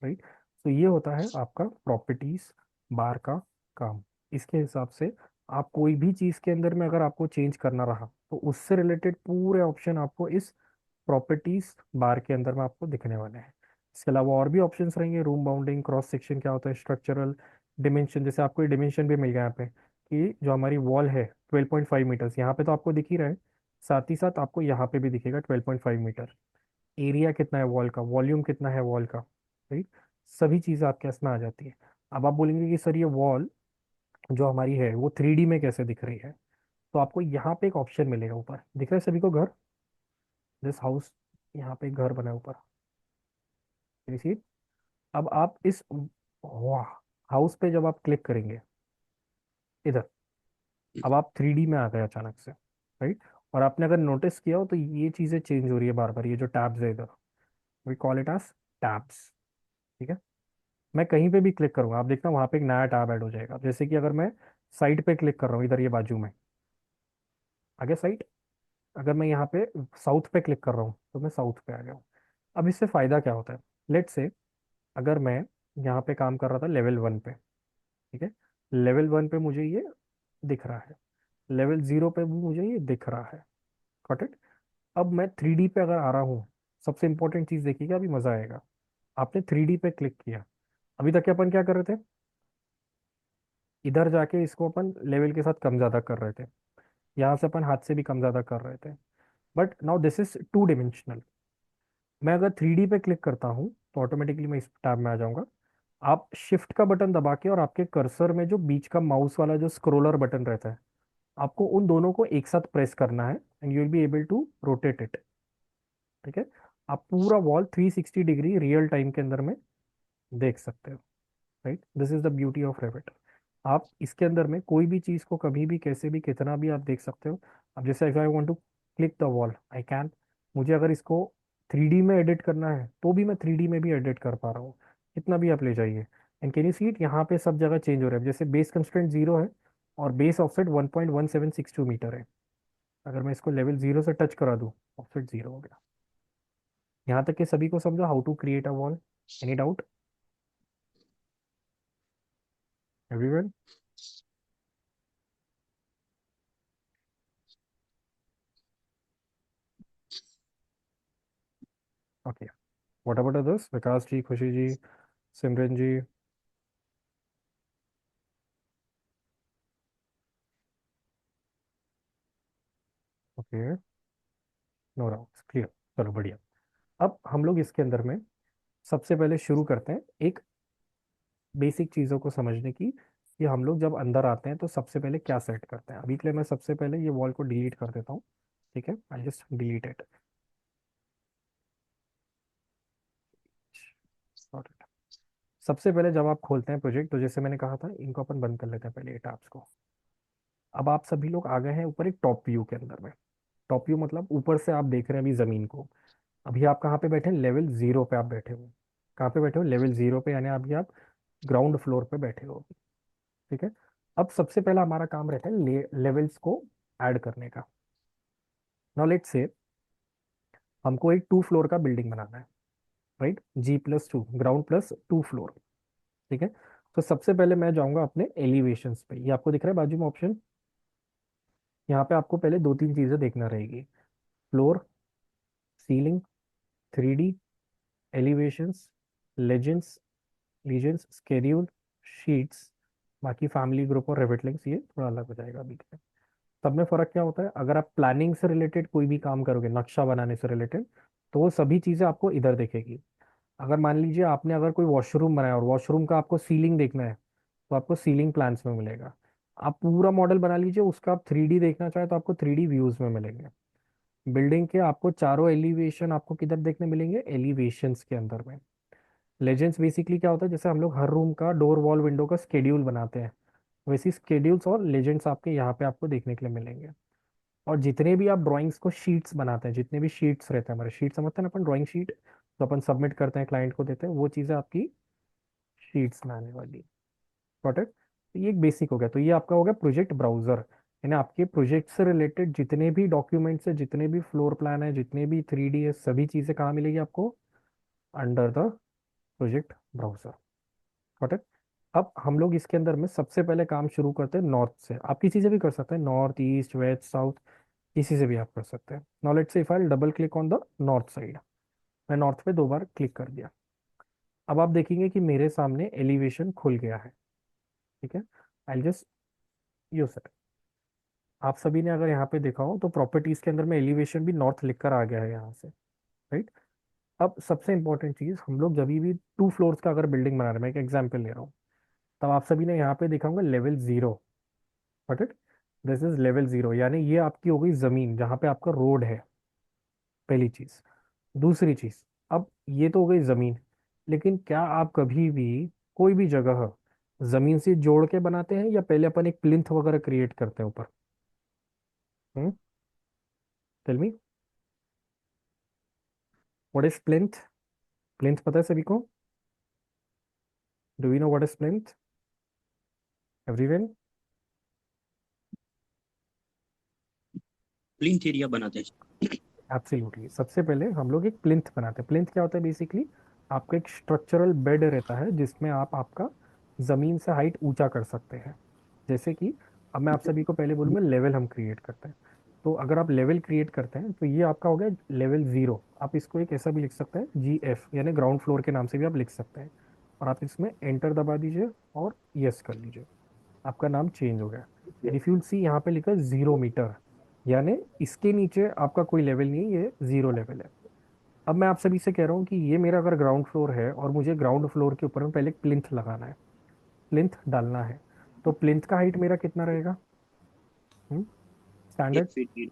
राइट? तो ये होता है आपका प्रॉपर्टीज बार का काम। इसके हिसाब से आप कोई भी चीज़ के अंदर में अगर आपको चेंज करना रहा तो उससे रिलेटेड पूरे ऑप्शन आपको इस प्रॉपर्टीज बार के अंदर में आपको दिखने वाले हैं। इसके अलावा और भी ऑप्शंस रहेंगे, रूम बाउंडिंग, क्रॉस सेक्शन क्या होता है, स्ट्रक्चरल डिमेंशन, जैसे आपको डिमेंशन भी मिल गया यहाँ पे कि जो हमारी वॉल है 12.5 मीटर्स, यहाँ पे तो आपको दिख ही रहा है, साथ ही साथ आपको यहाँ पे भी दिखेगा 12.5 मीटर। एरिया कितना है वॉल का, वॉल्यूम कितना है वॉल का, राइट? सभी चीज़ें आपके इसमें आ जाती है। अब आप बोलेंगे कि सर ये वॉल जो हमारी है वो 3D में कैसे दिख रही है, तो आपको यहाँ पे एक ऑप्शन मिलेगा, ऊपर दिख रहा है सभी को घर, दिस हाउस, यहाँ पे एक घर बना है ऊपर, देखिए। अब आप इस वाह हाउस पे जब आप क्लिक करेंगे इधर, अब आप 3D में आ गए अचानक से, राइट? और आपने अगर नोटिस किया हो तो ये चीज़ें चेंज हो रही है बार बार, ये जो टैब्स है इधर, we call it as tabs, ठीक है? मैं कहीं पे भी क्लिक करूंगा आप देखना वहां पे एक नया टैब ऐड हो जाएगा, जैसे कि अगर मैं साइड पे क्लिक कर रहा हूँ इधर ये बाजू में, आगे साइड, अगर मैं यहाँ पे साउथ पे क्लिक कर रहा हूँ तो मैं साउथ पे आ गया हूँ। अब इससे फायदा क्या होता है, लेट से अगर मैं यहाँ पे काम कर रहा था लेवल 1 पे, ठीक है, लेवल 1 पे मुझे ये दिख रहा है, लेवल 0 पे भी मुझे ये दिख रहा है, गॉट इट? अब मैं 3D पे अगर आ रहा हूँ, सबसे इंपॉर्टेंट चीज़ देखिएगा, अभी मजा आएगा। आपने 3D पे क्लिक किया, अभी तक के अपन क्या कर रहे थे, इधर जाके इसको अपन लेवल के साथ कम ज़्यादा कर रहे थे, यहाँ से अपन हाथ से भी कम ज़्यादा कर रहे थे, but now this is 2 dimensional. मैं अगर 3D पे क्लिक करता हूँ तो ऑटोमेटिकली मैं इस टैब में आ जाऊंगा। आप शिफ्ट का बटन दबा के और आपके कर्सर में जो बीच का माउस वाला जो स्क्रोलर बटन रहता है, आपको उन दोनों को एक साथ प्रेस करना है and you will be able to rotate it, ठीक है? आप पूरा वॉल 360 डिग्री रियल टाइम के अंदर में देख सकते हो, right? This is the beauty of Revit. आप इसके अंदर में कोई भी चीज़ को कभी भी कैसे भी कितना भी आप देख सकते हो। अब जैसे if I want to click the wall I can, मुझे अगर इसको 3D में एडिट करना है तो भी मैं 3D में भी एडिट कर पा रहा हूँ, कितना भी आप ले जाइए। And can you see it, यहाँ पे सब जगह चेंज हो रहा है, जैसे बेस कंस्ट्रेंट जीरो है और बेस ऑफसेट 1.1762 मीटर है, अगर मैं इसको लेवल जीरो से टच करा दूँ ऑफसेट जीरो हो गया। यहाँ तक कि सभी को समझो how to create a wall, any doubt everyone? Okay, what about others, Vikas ji, Khushi ji, Simran ji? Okay, no doubt, clear, चलो बढ़िया। अब हम लोग इसके अंदर में सबसे पहले शुरू करते हैं एक बेसिक चीज़ों को समझने की, कि हम लोग जब अंदर आते हैं तो सबसे पहले क्या सेट करते हैं। अभी के लिए मैं सबसे पहले ये वॉल को डिलीट कर देता हूँ। ठीक है, आई जस्ट डिलीट इट। सबसे पहले जब आप खोलते हैं प्रोजेक्ट, तो जैसे मैंने कहा था, इनको अपन बंद कर लेते हैं पहले, ये टैब्स को। अब आप सभी लोग आ गए हैं ऊपर एक टॉप व्यू के अंदर में। टॉप व्यू मतलब ऊपर से आप देख रहे हैं अभी जमीन को। अभी आप कहाँ पे बैठे हैं? लेवल 0 पे आप बैठे हो। कहाँ पे बैठे हो? लेवल 0 पे, यानी अभी आप ग्राउंड फ्लोर पे बैठे हो। ठीक है। अब सबसे पहला हमारा काम रहता है लेवल्स को ऐड करने का। नाउ लेट्स से हमको एक 2 फ्लोर का बिल्डिंग बनाना है, right? G+2, ground plus 2 floor. ठीक है। तो सबसे पहले मैं जाऊंगा अपने एलिवेशंस पे। ये आपको दिख रहा है बाजू में ऑप्शन? यहाँ पे आपको पहले 2-3 चीजें देखना रहेगी। Floor, ceiling, 3D, elevations, legends, legends, schedule, sheets. बाकी फैमिली, ग्रुप और रेविट लिंक्स ये थोड़ा अलग हो जाएगा अभी के लिए। सब में फर्क क्या होता है? अगर आप प्लानिंग से रिलेटेड कोई भी काम करोगे, नक्शा बनाने से रिलेटेड, तो वो सभी चीजें आपको इधर दिखेगी। अगर मान लीजिए आपने अगर कोई वॉशरूम बनाया और वॉशरूम का आपको सीलिंग देखना है, तो आपको सीलिंग प्लान्स में मिलेगा। आप पूरा मॉडल बना लीजिए, उसका आप 3D देखना चाहे तो आपको 3D व्यूज में मिलेंगे। बिल्डिंग के आपको चारों एलिवेशन आपको किधर देखने मिलेंगे? एलिवेशंस के अंदर में। लेजेंड्स बेसिकली क्या होता है? जैसे हम लोग हर रूम का डोर, वॉल, विंडो का स्केड्यूल बनाते हैं, वैसी स्केड्यूल्स और लेजेंड्स आपके यहाँ पे आपको देखने के लिए मिलेंगे। और जितने भी आप ड्राइंग्स को शीट्स बनाते हैं, जितने भी शीट्स रहते हैं हमारे, शीट समझते हैं ना अपन, ड्राइंग शीट तो अपन सबमिट करते हैं, क्लाइंट को देते हैं, वो चीज़ें आपकी शीट्स में आने वाली। Got it? तो ये एक बेसिक हो गया। तो ये आपका हो गया प्रोजेक्ट ब्राउजर, यानी आपके प्रोजेक्ट से रिलेटेड जितने भी डॉक्यूमेंट्स है, जितने भी फ्लोर प्लान है, जितने भी 3D है, सभी चीज़ें कहाँ मिलेगी आपको? Under the project browser. Got it? अब हम लोग इसके अंदर में सबसे पहले काम शुरू करते हैं नॉर्थ से। आप किसी से भी कर सकते हैं, नॉर्थ, ईस्ट, वेस्ट, साउथ, किसी से भी आप कर सकते हैं। Now let's say if I double click on the north side. मैं नॉर्थ पे 2 बार क्लिक कर दिया। अब आप देखेंगे कि मेरे सामने एलिवेशन खुल गया है। ठीक है। I just use it. आप सभी ने अगर यहाँ पे देखा हो तो प्रॉपर्टीज के अंदर में एलिवेशन भी नॉर्थ लिखकर आ गया है यहाँ से, राइट? अब सबसे इंपॉर्टेंट चीज, हम लोग जब भी 2 फ्लोर्स का अगर बिल्डिंग बना रहे हैं, मैं एक एग्जाम्पल ले रहा हूँ, तब आप सभी ने यहाँ पे देखा होगा level 0। Got it? This is level 0, यानी ये आपकी हो गई जमीन जहाँ पे आपका रोड है। पहली चीज। दूसरी चीज, अब ये तो हो गई जमीन, लेकिन क्या आप कभी भी कोई भी जगह जमीन से जोड़ के बनाते हैं, या पहले अपन एक प्लिंथ वगैरह क्रिएट करते हैं ऊपर? Tell me, what is plinth? Plinth पता है सभी को? Do we know what is plinth? Everyone? Plinth area बनाते हैं। एब्सोल्युटली। सबसे पहले हम लोग एक प्लिंथ बनाते हैं। प्लिंथ क्या होता है? बेसिकली आपका एक स्ट्रक्चरल बेड रहता है जिसमें आप आपका जमीन से हाइट ऊंचा कर सकते हैं। जैसे कि अब मैं आप सभी को पहले बोलूंगा लेवल हम क्रिएट करते हैं। तो अगर आप लेवल क्रिएट करते हैं तो ये आपका हो गया लेवल 0। आप इसको एक ऐसा भी लिख सकते हैं, GF, यानी ग्राउंड फ्लोर के नाम से भी आप लिख सकते हैं। और आप इसमें एंटर दबा दीजिए और यस कर लीजिए, आपका नाम चेंज हो गया। एंड इफ यू सी यहाँ पे लिखा है 0 मीटर, यानी इसके नीचे आपका कोई लेवल नहीं है, ये 0 लेवल है। अब मैं आप सभी से कह रहा हूँ कि ये मेरा अगर ग्राउंड फ्लोर है और मुझे ग्राउंड फ्लोर के ऊपर में पहले प्लिंथ लगाना है, प्लिंथ डालना है, तो प्लिंथ का हाइट मेरा कितना रहेगा? Standard 1 feet.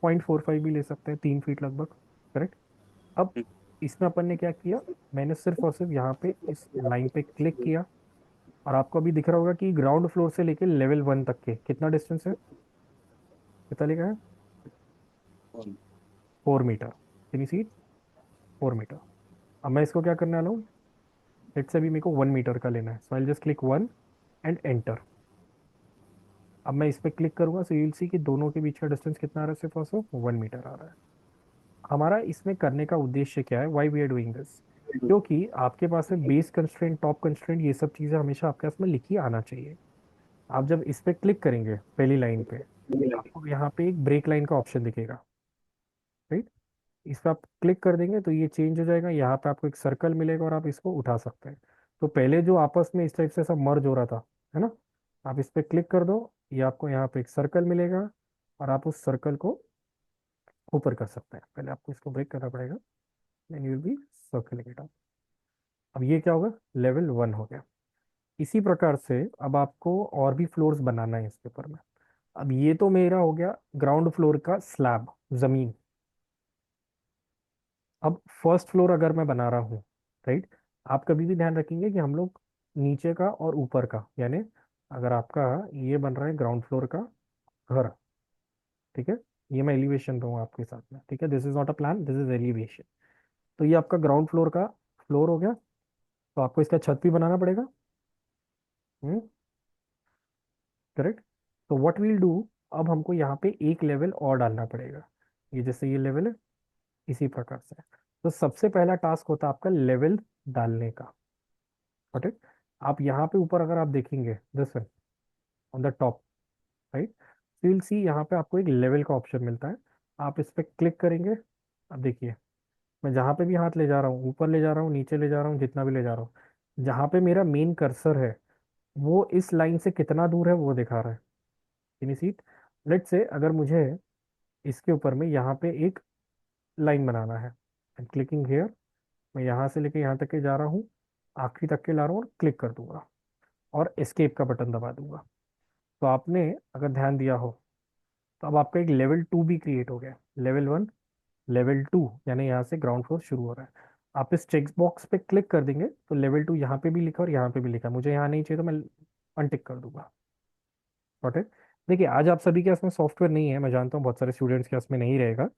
0.45 भी ले सकते हैं, 3 फीट लगभग। करेक्ट। अब इसमें अपन ने क्या किया? मैंने सिर्फ और सिर्फ यहाँ पे इस लाइन पे क्लिक किया, और आपको अभी दिख रहा होगा कि ग्राउंड फ्लोर से लेके लेवल 1 तक के कितना डिस्टेंस है? कितना लिखा है? 4 metre. Can you see? 4 metre. अब मैं इसको क्या करने वाला हूँ? लेट से अभी मेरे को 1 मीटर का लेना है, so I just click 1 and enter. अब मैं इस पर क्लिक करूंगा, सो यूल सी कि दोनों के बीच का डिस्टेंस कितना आ रहा है? सिर्फ और सिर्फ 1 मीटर आ रहा है। हमारा इसमें करने का उद्देश्य क्या है? Why we are doing this? क्योंकि आपके पास में बेस कंस्ट्रेंट, टॉप कंस्ट्रेंट, ये सब चीज़ें हमेशा आपके पास में लिखी आना चाहिए। आप जब इस पे क्लिक करेंगे पहली लाइन पे, आपको यहाँ पे एक ब्रेक लाइन का ऑप्शन दिखेगा, राइट? इस पर आप क्लिक कर देंगे तो ये चेंज हो जाएगा, यहाँ पे आपको एक सर्कल मिलेगा और आप इसको उठा सकते हैं। तो पहले जो आपस में इस टाइप से सब मर्ज हो रहा था, है ना, आप इस पर क्लिक कर दो, ये आपको यहाँ पे एक सर्कल मिलेगा, और आप उस सर्कल को ऊपर कर सकते हैं। पहले आपको इसको ब्रेक करना पड़ेगा, then you will be circling it up. अब ये क्या होगा? लेवल 1 हो गया। इसी प्रकार से अब आपको और भी फ्लोर्स बनाना है इसके ऊपर में। अब ये तो मेरा हो गया ग्राउंड फ्लोर का स्लैब, जमीन। अब फर्स्ट फ्लोर अगर मैं बना रहा हूँ, राइट, आप कभी भी ध्यान रखेंगे कि हम लोग नीचे का और ऊपर का, यानी अगर आपका ये बन रहा है ग्राउंड फ्लोर का घर, ठीक है, ये मैं एलिवेशन दूंगा आपके साथ में, ठीक है, this is not a plan, this is elevation. तो ये आपका ग्राउंड फ्लोर का फ्लोर हो गया। तो आपको इसका छत भी बनाना पड़ेगा। हम्म, करेक्ट। तो व्हाट वील डू, अब हमको यहाँ पे एक लेवल और डालना पड़ेगा। ये जैसे ये लेवल है, इसी प्रकार से। तो सबसे पहला टास्क होता है आपका लेवल डालने का। ठीक। आप यहाँ पे ऊपर अगर आप देखेंगे this one on the top, right, you will सी यहाँ पे आपको एक लेवल का ऑप्शन मिलता है। आप इस पर क्लिक करेंगे। अब देखिए, मैं जहाँ पे भी हाथ ले जा रहा हूँ, ऊपर ले जा रहा हूँ, नीचे ले जा रहा हूँ, जितना भी ले जा रहा हूँ, जहाँ पे मेरा मेन कर्सर है वो इस लाइन से कितना दूर है वो दिखा रहा है। यानी सीट, लेट से अगर मुझे इसके ऊपर में यहाँ पे एक लाइन बनाना है, क्लिकिंग हेयर, मैं यहाँ से लेके यहाँ तक के जा रहा हूँ, आखिरी तक के ला रहा हूँ और क्लिक कर दूंगा और एस्केप का बटन दबा दूंगा। तो आपने अगर ध्यान दिया हो तो अब आपका एक लेवल 2 भी क्रिएट हो गया। लेवल 1, लेवल 2, यानी यहाँ से ग्राउंड फ्लोर शुरू हो रहा है। आप इस चेक बॉक्स पे क्लिक कर देंगे तो लेवल 2 यहाँ पे भी लिखा और यहाँ पे भी लिखा। मुझे यहाँ नहीं चाहिए तो मैं अनटिक कर दूंगा। Got it. देखिए, आज आप सभी के पास में सॉफ्टवेयर नहीं है, मैं जानता हूँ बहुत सारे स्टूडेंट्स के पास में नहीं रहेगा,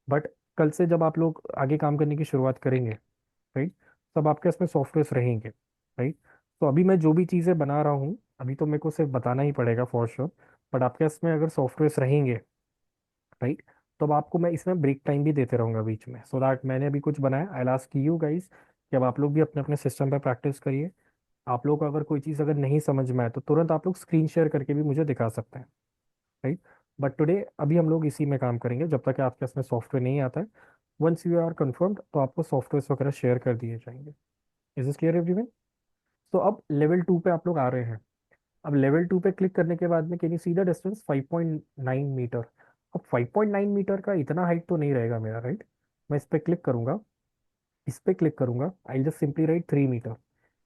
बट कल से जब आप लोग आगे काम करने की शुरुआत करेंगे, राइट, तब आपके पास में सॉफ्टवेयर रहेंगे, राइट। तो अभी मैं जो भी चीज़ें बना रहा हूँ, अभी तो मेरे को सिर्फ बताना ही पड़ेगा फॉर श्योर, बट आपके पास में अगर सॉफ्टवेयर रहेंगे, राइट, तो अब आपको मैं इसमें ब्रेक टाइम भी देते रहूंगा बीच में, सो दैट मैंने अभी कुछ बनाया, आई लास्ट यू गाइस कि अब आप लोग भी अपने अपने सिस्टम पर प्रैक्टिस करिए। आप लोग को अगर कोई चीज़ अगर नहीं समझ में आए तो तुरंत आप लोग स्क्रीन शेयर करके भी मुझे दिखा सकते हैं, राइट। बट टुडे अभी हम लोग इसी में काम करेंगे जब तक कि आपके पास में सॉफ्टवेयर नहीं आता है। वंस यू आर कंफर्म्ड तो आपको सॉफ्टवेयर वगैरह शेयर कर दिए जाएंगे। Is this clear everyone? तो अब लेवल 2 पे आप लोग आ रहे हैं। अब लेवल 2 पे क्लिक करने के बाद में can you see the distance 5.9 metre. अब 5.9 मीटर का इतना हाइट तो नहीं रहेगा मेरा, राइट। मैं इस पे क्लिक करूंगा, इस पे क्लिक करूंगा, I just simply write 3 metre.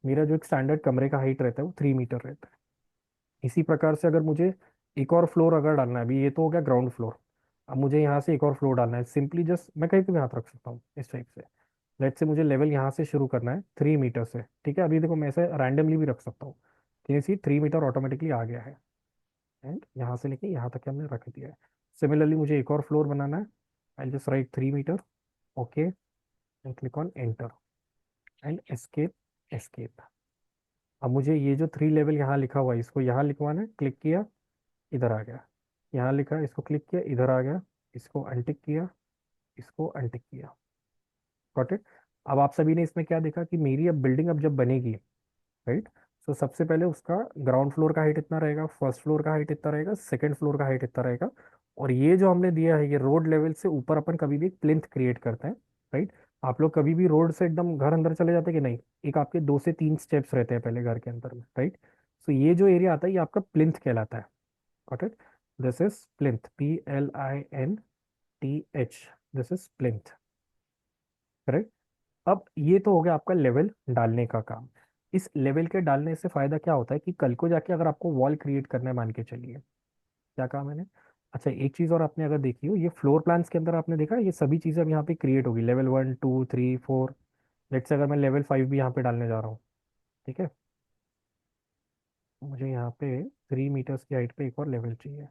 मेरा जो एक स्टैंडर्ड कमरे का हाइट रहता है वो 3 मीटर रहता है। इसी प्रकार से अगर मुझे एक और फ्लोर अगर डालना है, अभी ये तो हो गया ग्राउंड फ्लोर, अब मुझे यहाँ से एक और फ्लोर डालना है, सिंपली जस्ट मैं कहीं पे भी हाथ रख सकता हूँ इस टाइप से। लेट से मुझे लेवल यहाँ से शुरू करना है 3 मीटर से, ठीक है, अभी देखो मैं ऐसे रैंडमली भी रख सकता हूँ। तो सी 3 मीटर ऑटोमेटिकली आ गया है, एंड यहाँ से लेके यहाँ तक हमने रख दिया है। सिमिलरली मुझे एक और फ्लोर बनाना है, I just write 3 metre, okay, and click on enter and escape, escape. अब मुझे ये जो 3 लेवल यहाँ लिखा हुआ है इसको यहाँ लिखवाना है, क्लिक किया, इधर आ गया, यहाँ लिखा है इसको क्लिक किया, इधर आ गया, इसको अनटिक किया, इसको अनटिक किया। Got it. अब आप सभी ने इसमें क्या देखा कि मेरी अब बिल्डिंग अब जब बनेगी, राइट, तो सबसे पहले उसका ग्राउंड फ्लोर का हाइट इतना रहेगा, फर्स्ट फ्लोर का हाइट इतना रहेगा, सेकंड फ्लोर का हाइट इतना रहेगा। और ये जो हमने दिया है ये रोड लेवल से ऊपर अपन कभी भी एक प्लिंथ क्रिएट करते हैं, राइट। आप लोग कभी भी रोड से एकदम घर अंदर चले जाते हैं कि नहीं, एक आपके 2 से 3 स्टेप्स रहते हैं पहले घर के अंदर में, राइट। सो ये जो एरिया आता है ये आपका प्लिंथ कहलाता है। Got it. This is plinth, PLINTH, this is plinth, correct. अब ये तो हो गया आपका लेवल डालने का काम। इस लेवल के डालने से फायदा क्या होता है कि कल को जाके अगर आपको वॉल क्रिएट करना है, मान के चलिए, क्या कहा मैंने, अच्छा एक चीज और आपने अगर देखी हो, ये फ्लोर प्लान्स के अंदर आपने देखा ये सभी चीजें अब यहाँ पे क्रिएट होगी, लेवल 1 2 3 4। लेट्स से अगर मैं लेवल 5 भी यहाँ पे डालने जा रहा हूँ, ठीक है, मुझे यहाँ पे 3 मीटर्स की हाइट पे एक और लेवल चाहिए,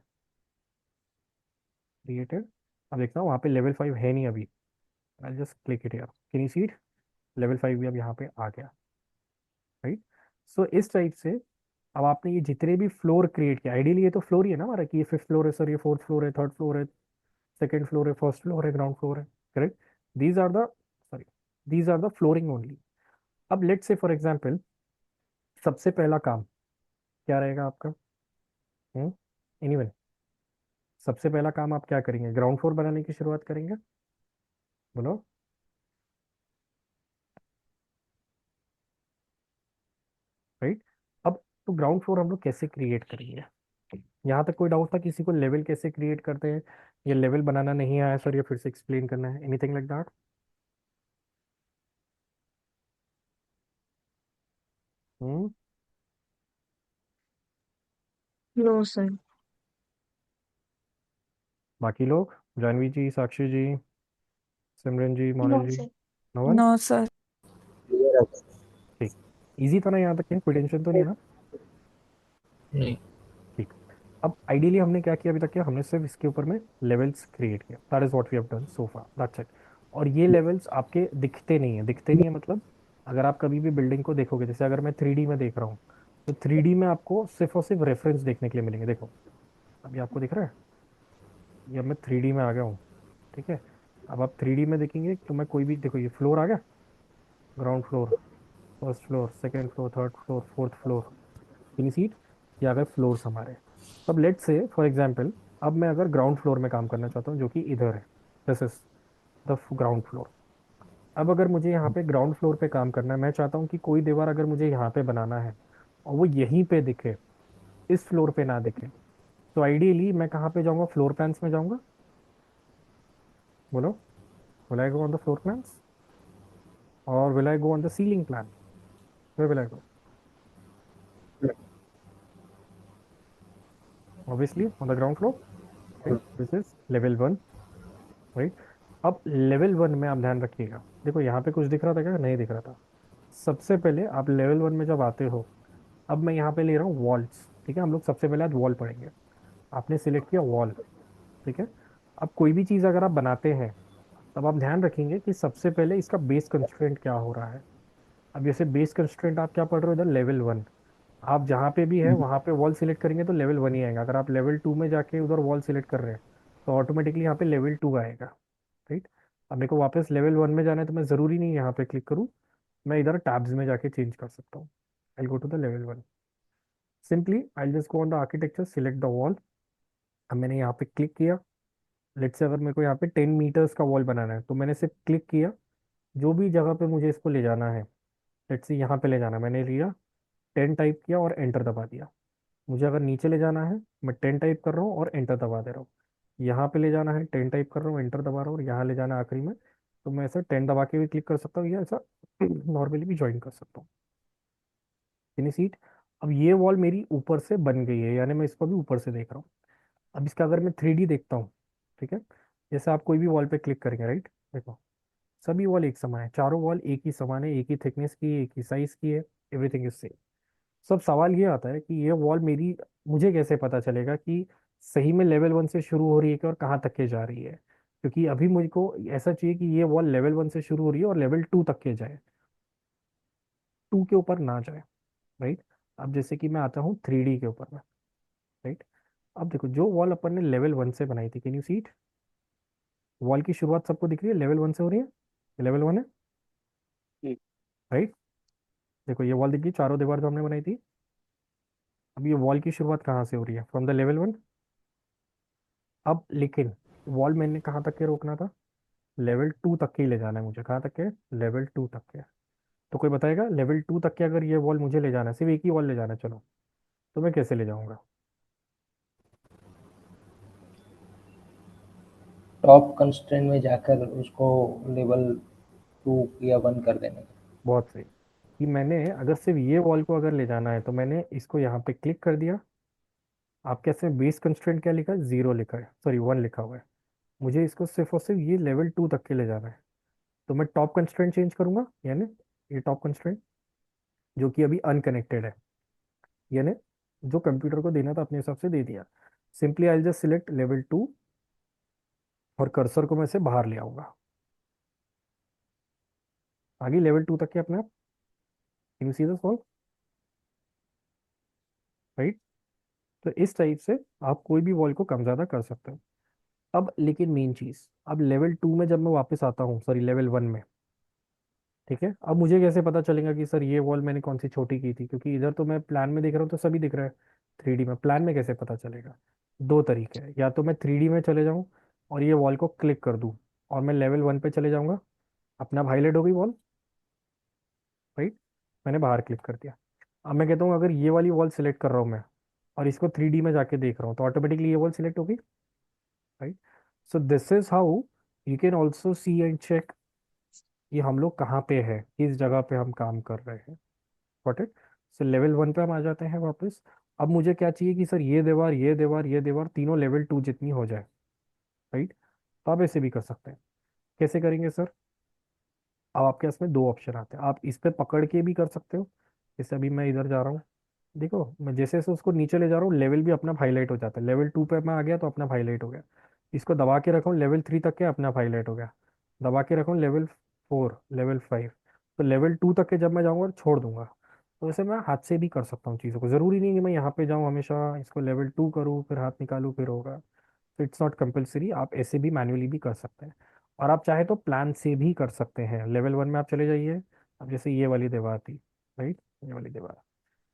क्रिएटेड। अब देखता हूँ वहाँ पे लेवल 5 है नहीं अभी, आई just click it here, can you see it, level 5 भी अब यहाँ पे आ गया, राइट। सो इस टाइप से अब आपने ये जितने भी फ्लोर क्रिएट किया, आइडियली ये तो फ्लोर ही है ना हमारा, कि ये फिफ्थ फ्लोर है सर, ये फोर्थ फ्लोर है, थर्ड फ्लोर है, सेकंड फ्लोर है, फर्स्ट फ्लोर है, ग्राउंड फ्लोर है, correct. These are the, sorry, these are the flooring only. अब लेट से फॉर एग्जाम्पल सबसे पहला काम क्या रहेगा आपका? एनीवन, सबसे पहला काम आप क्या करेंगे? ग्राउंड फ्लोर बनाने की शुरुआत करेंगे, बोलो, राइट। अब तो ग्राउंड फ्लोर हम लोग कैसे क्रिएट करेंगे? यहाँ तक कोई डाउट था किसी को लेवल कैसे क्रिएट करते हैं? ये लेवल बनाना नहीं आया सर, ये फिर से एक्सप्लेन करना है, anything like that? Hmm, no sir. बाकी लोग, Janvi ji, Sakshi ji, Simran ji, Monish no ji, sir. No one. No sir. Clear है। ठीक। इजी था ना यहाँ तक? कोई टेंशन तो नहीं है ना? नहीं। ठीक। अब आइडियली हमने क्या किया अभी तक? क्या हमने सिर्फ इसके ऊपर में लेवल्स क्रिएट किया। That is what we have done so far, that's it. और ये लेवल्स आपके दिखते नहीं है। दिखते नहीं है मतलब, अगर आप कभी भी बिल्डिंग को देखोगे, जैसे अगर मैं 3D में देख रहा हूँ, तो 3D में आपको सिर्फ और सिर्फ रेफरेंस देखने के लिए मिलेंगे। देखो, अभी आपको दिख रहा है, ये अब मैं 3D में आ गया हूँ। ठीक है। अब आप 3D में देखेंगे तो मैं कोई भी, देखो ये फ्लोर आ गया, ground floor, first floor, second floor, third floor, fourth floor, इतनी सीट, ये आ गए फ्लोर्स हमारे। अब लेट्स से फॉर एग्जांपल, अब मैं अगर ग्राउंड फ्लोर में काम करना चाहता हूँ, जो कि इधर है, this is the ground floor. अब अगर मुझे यहाँ पे ग्राउंड फ्लोर पे काम करना है, मैं चाहता हूँ कि कोई दीवार अगर मुझे यहाँ पे बनाना है और वो यहीं पे दिखे, इस फ्लोर पे ना दिखे, तो आइडियली मैं कहाँ पे जाऊँगा? फ्लोर प्लान्स में जाऊँगा। बोलो, will I go on the floor plans और will I go on the ceiling plan? Where will I go? Obviously on the ground floor, right? This is level 1, right? अब लेवल 1 में आप ध्यान रखिएगा, देखो यहाँ पे कुछ दिख रहा था क्या? नहीं दिख रहा था। सबसे पहले आप लेवल 1 में जब आते हो, अब मैं यहाँ पे ले रहा हूँ वॉल्स। ठीक है, हम लोग सबसे पहले आज वॉल पढ़ेंगे। आपने सिलेक्ट किया वॉल। ठीक है। अब कोई भी चीज़ अगर आप बनाते हैं, तब आप ध्यान रखेंगे कि सबसे पहले इसका बेस कंस्ट्रेंट क्या हो रहा है। अब जैसे बेस कंस्ट्रेंट आप क्या पढ़ रहे हो इधर? लेवल 1। आप जहाँ पे भी है वहाँ पे वॉल सिलेक्ट करेंगे तो लेवल 1 ही आएगा। अगर आप लेवल 2 में जाके उधर वॉल सिलेक्ट कर रहे हैं, तो ऑटोमेटिकली यहाँ पे लेवल 2 आएगा, राइट? अब मेरे को वापस लेवल 1 में जाना है, तो मैं ज़रूरी नहीं यहाँ पे क्लिक करूँ, मैं इधर टैब्स में जाके चेंज कर सकता हूँ। I go to the level 1, simply I just go on the architecture, select the wall. अब मैंने यहाँ पे क्लिक किया। लेट्स से अगर मेरे को यहाँ पे 10 मीटर्स का वॉल बनाना है, तो मैंने सिर्फ क्लिक किया, जो भी जगह पे मुझे इसको ले जाना है, लेट्स से यहाँ पे ले जाना है, मैंने लिया, 10 टाइप किया और एंटर दबा दिया। मुझे अगर नीचे ले जाना है, मैं 10 टाइप कर रहा हूँ और एंटर दबा दे रहा हूँ। यहाँ पे ले जाना है, 10 टाइप कर रहा हूँ, एंटर दबा रहा हूँ, और यहाँ ले जाना है आखिरी में, तो मैं ऐसा 10 दबा के भी क्लिक कर सकता हूँ, या ऐसा नॉर्मली भी ज्वाइन कर सकता हूँ। यानी सीट। अब ये वॉल मेरी ऊपर से बन गई है, यानी मैं इसको भी ऊपर से देख रहा हूँ। अब इसका अगर मैं 3D देखता हूँ, ठीक है, जैसे आप कोई भी वॉल पे क्लिक करेंगे, राइट? देखो, सभी वॉल एक समान है, चारों वॉल एक ही समान है, एक ही थिकनेस की है, एक ही साइज की है, एवरीथिंग इज सेम। सब सवाल ये आता है कि ये वॉल मेरी, मुझे कैसे पता चलेगा कि सही में लेवल 1 से शुरू हो रही है कि और कहाँ तक के जा रही है? क्योंकि अभी मुझको ऐसा चाहिए कि ये वॉल लेवल 1 से शुरू हो रही है और लेवल 2 तक के जाए, 2 के ऊपर ना जाए, राइट? अब जैसे कि मैं आता हूँ 3D के ऊपर में, राइट? अब देखो, जो वॉल अपन ने लेवल 1 से बनाई थी, can you see it? Wall की शुरुआत सबको दिख रही है, लेवल 1 से हो रही है, लेवल 1 है, हम्म, राइट? देखो ये वॉल दिख गई, चारों दीवार जो हमने बनाई थी। अब ये वॉल की शुरुआत कहाँ से हो रही है? From the level 1। अब लेकिन वॉल मैंने कहाँ तक के रोकना था? लेवल 2 तक के ही ले जाना है मुझे। कहाँ तक के? लेवल 2 तक के। तो कोई बताएगा लेवल 2 तक के अगर ये वॉल मुझे ले जाना है, सिर्फ एक ही वॉल ले जाना है, चलो, तो मैं कैसे ले जाऊंगा? टॉप कंस्ट्रेंट में जाकर उसको लेवल 2 या 1 कर देने का। बहुत सही। कि मैंने अगर सिर्फ ये वॉल को अगर ले जाना है, तो मैंने इसको यहाँ पे क्लिक कर दिया। आप कैसे बेस कंस्ट्रेंट क्या लिखा है? 0 लिखा है, सॉरी 1 लिखा हुआ है। मुझे इसको सिर्फ और सिर्फ ये लेवल 2 तक के ले जाना है, तो मैं टॉप कंस्ट्रेंट चेंज करूंगा, यानी ये टॉप कंस्ट्रेंट जो कि अभी अनकनेक्टेड है, यानी जो कंप्यूटर को देना था अपने हिसाब से दे दिया। Simply I just select level 2 और कर्सर को मैं से बाहर ले आऊंगा। आगे लेवल 2 तक के अपने आप, you see this wall, right? तो इस टाइप से आप कोई भी वॉल को कम ज़्यादा कर सकते हो। अब लेकिन मेन चीज़, अब लेवल 2 में जब मैं वापस आता हूँ, सॉरी लेवल 1 में, ठीक है, अब मुझे कैसे पता चलेगा कि सर ये वॉल मैंने कौन सी छोटी की थी? क्योंकि इधर तो मैं प्लान में देख रहा हूँ तो सभी दिख रहा है, 3D में, प्लान में कैसे पता चलेगा? दो तरीके हैं, या तो मैं 3D में चले जाऊँ और ये वॉल को क्लिक कर दूँ और मैं लेवल 1 पे चले जाऊँगा, अपना हाईलाइट हो गई वॉल, राइट? मैंने बाहर क्लिक कर दिया। अब मैं कहता हूँ अगर ये वाली वॉल सेलेक्ट कर रहा हूँ मैं और इसको 3D में जाके देख रहा हूँ, तो ऑटोमेटिकली ये वॉल सिलेक्ट होगी, right? So this is how you can also see and check कि हम लोग कहाँ पे है, किस जगह पे हम काम कर रहे हैं। Got it? सो लेवल 1 पे हम आ जाते हैं वापस। अब मुझे क्या चाहिए कि सर ये दीवार, ये दीवार, ये दीवार तीनों लेवल 2 जितनी हो जाए, राइट। तो आप ऐसे भी कर सकते हैं। कैसे करेंगे सर? अब आपके पास में दो ऑप्शन आते हैं, आप इस पे पकड़ के भी कर सकते हो। जैसे अभी मैं इधर जा रहा हूँ, देखो मैं जैसे जैसे उसको नीचे ले जा रहा हूँ लेवल भी अपना हाईलाइट हो जाता है। लेवल 2 पे मैं आ गया तो अपना हाईलाइट हो गया। इसको दबा के रखा हूँ लेवल 3 तक के, अपना हाईलाइट हो गया। दबा के रखा हूँ लेवल 4, लेवल 5, तो लेवल 2 तक के जब मैं जाऊँगा छोड़ दूंगा। तो वैसे मैं हाथ से भी कर सकता हूँ चीज़ों को, ज़रूरी नहीं कि मैं यहाँ पे जाऊँ हमेशा इसको लेवल 2 करूँ फिर हाथ निकालूँ फिर होगा। तो इट्स नॉट कंपलसरी, आप ऐसे भी मैन्युअली भी कर सकते हैं। और आप चाहे तो प्लान से भी कर सकते हैं। लेवल 1 में आप चले जाइए। अब जैसे ये वाली दीवार थी, राइट, ये वाली दीवार,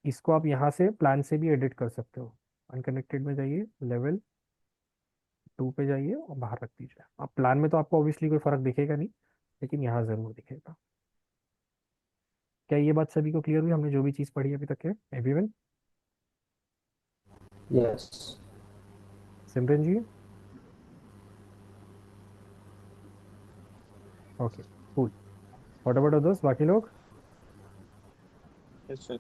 इसको आप यहाँ से प्लान से भी एडिट कर सकते हो। अनकनेक्टेड में जाइए, लेवल 2 पे जाइए और बाहर रख दीजिए। अब प्लान में तो आपको ऑब्वियसली कोई फर्क दिखेगा नहीं, लेकिन यहाँ ज़रूर दिखेगा। क्या ये बात सभी को क्लियर हुई, हमने जो भी चीज़ पढ़ी अभी तक है? Everyone? Yes. Simran ji? Okay, cool. What about others, बाकी लोग? Yes, sir.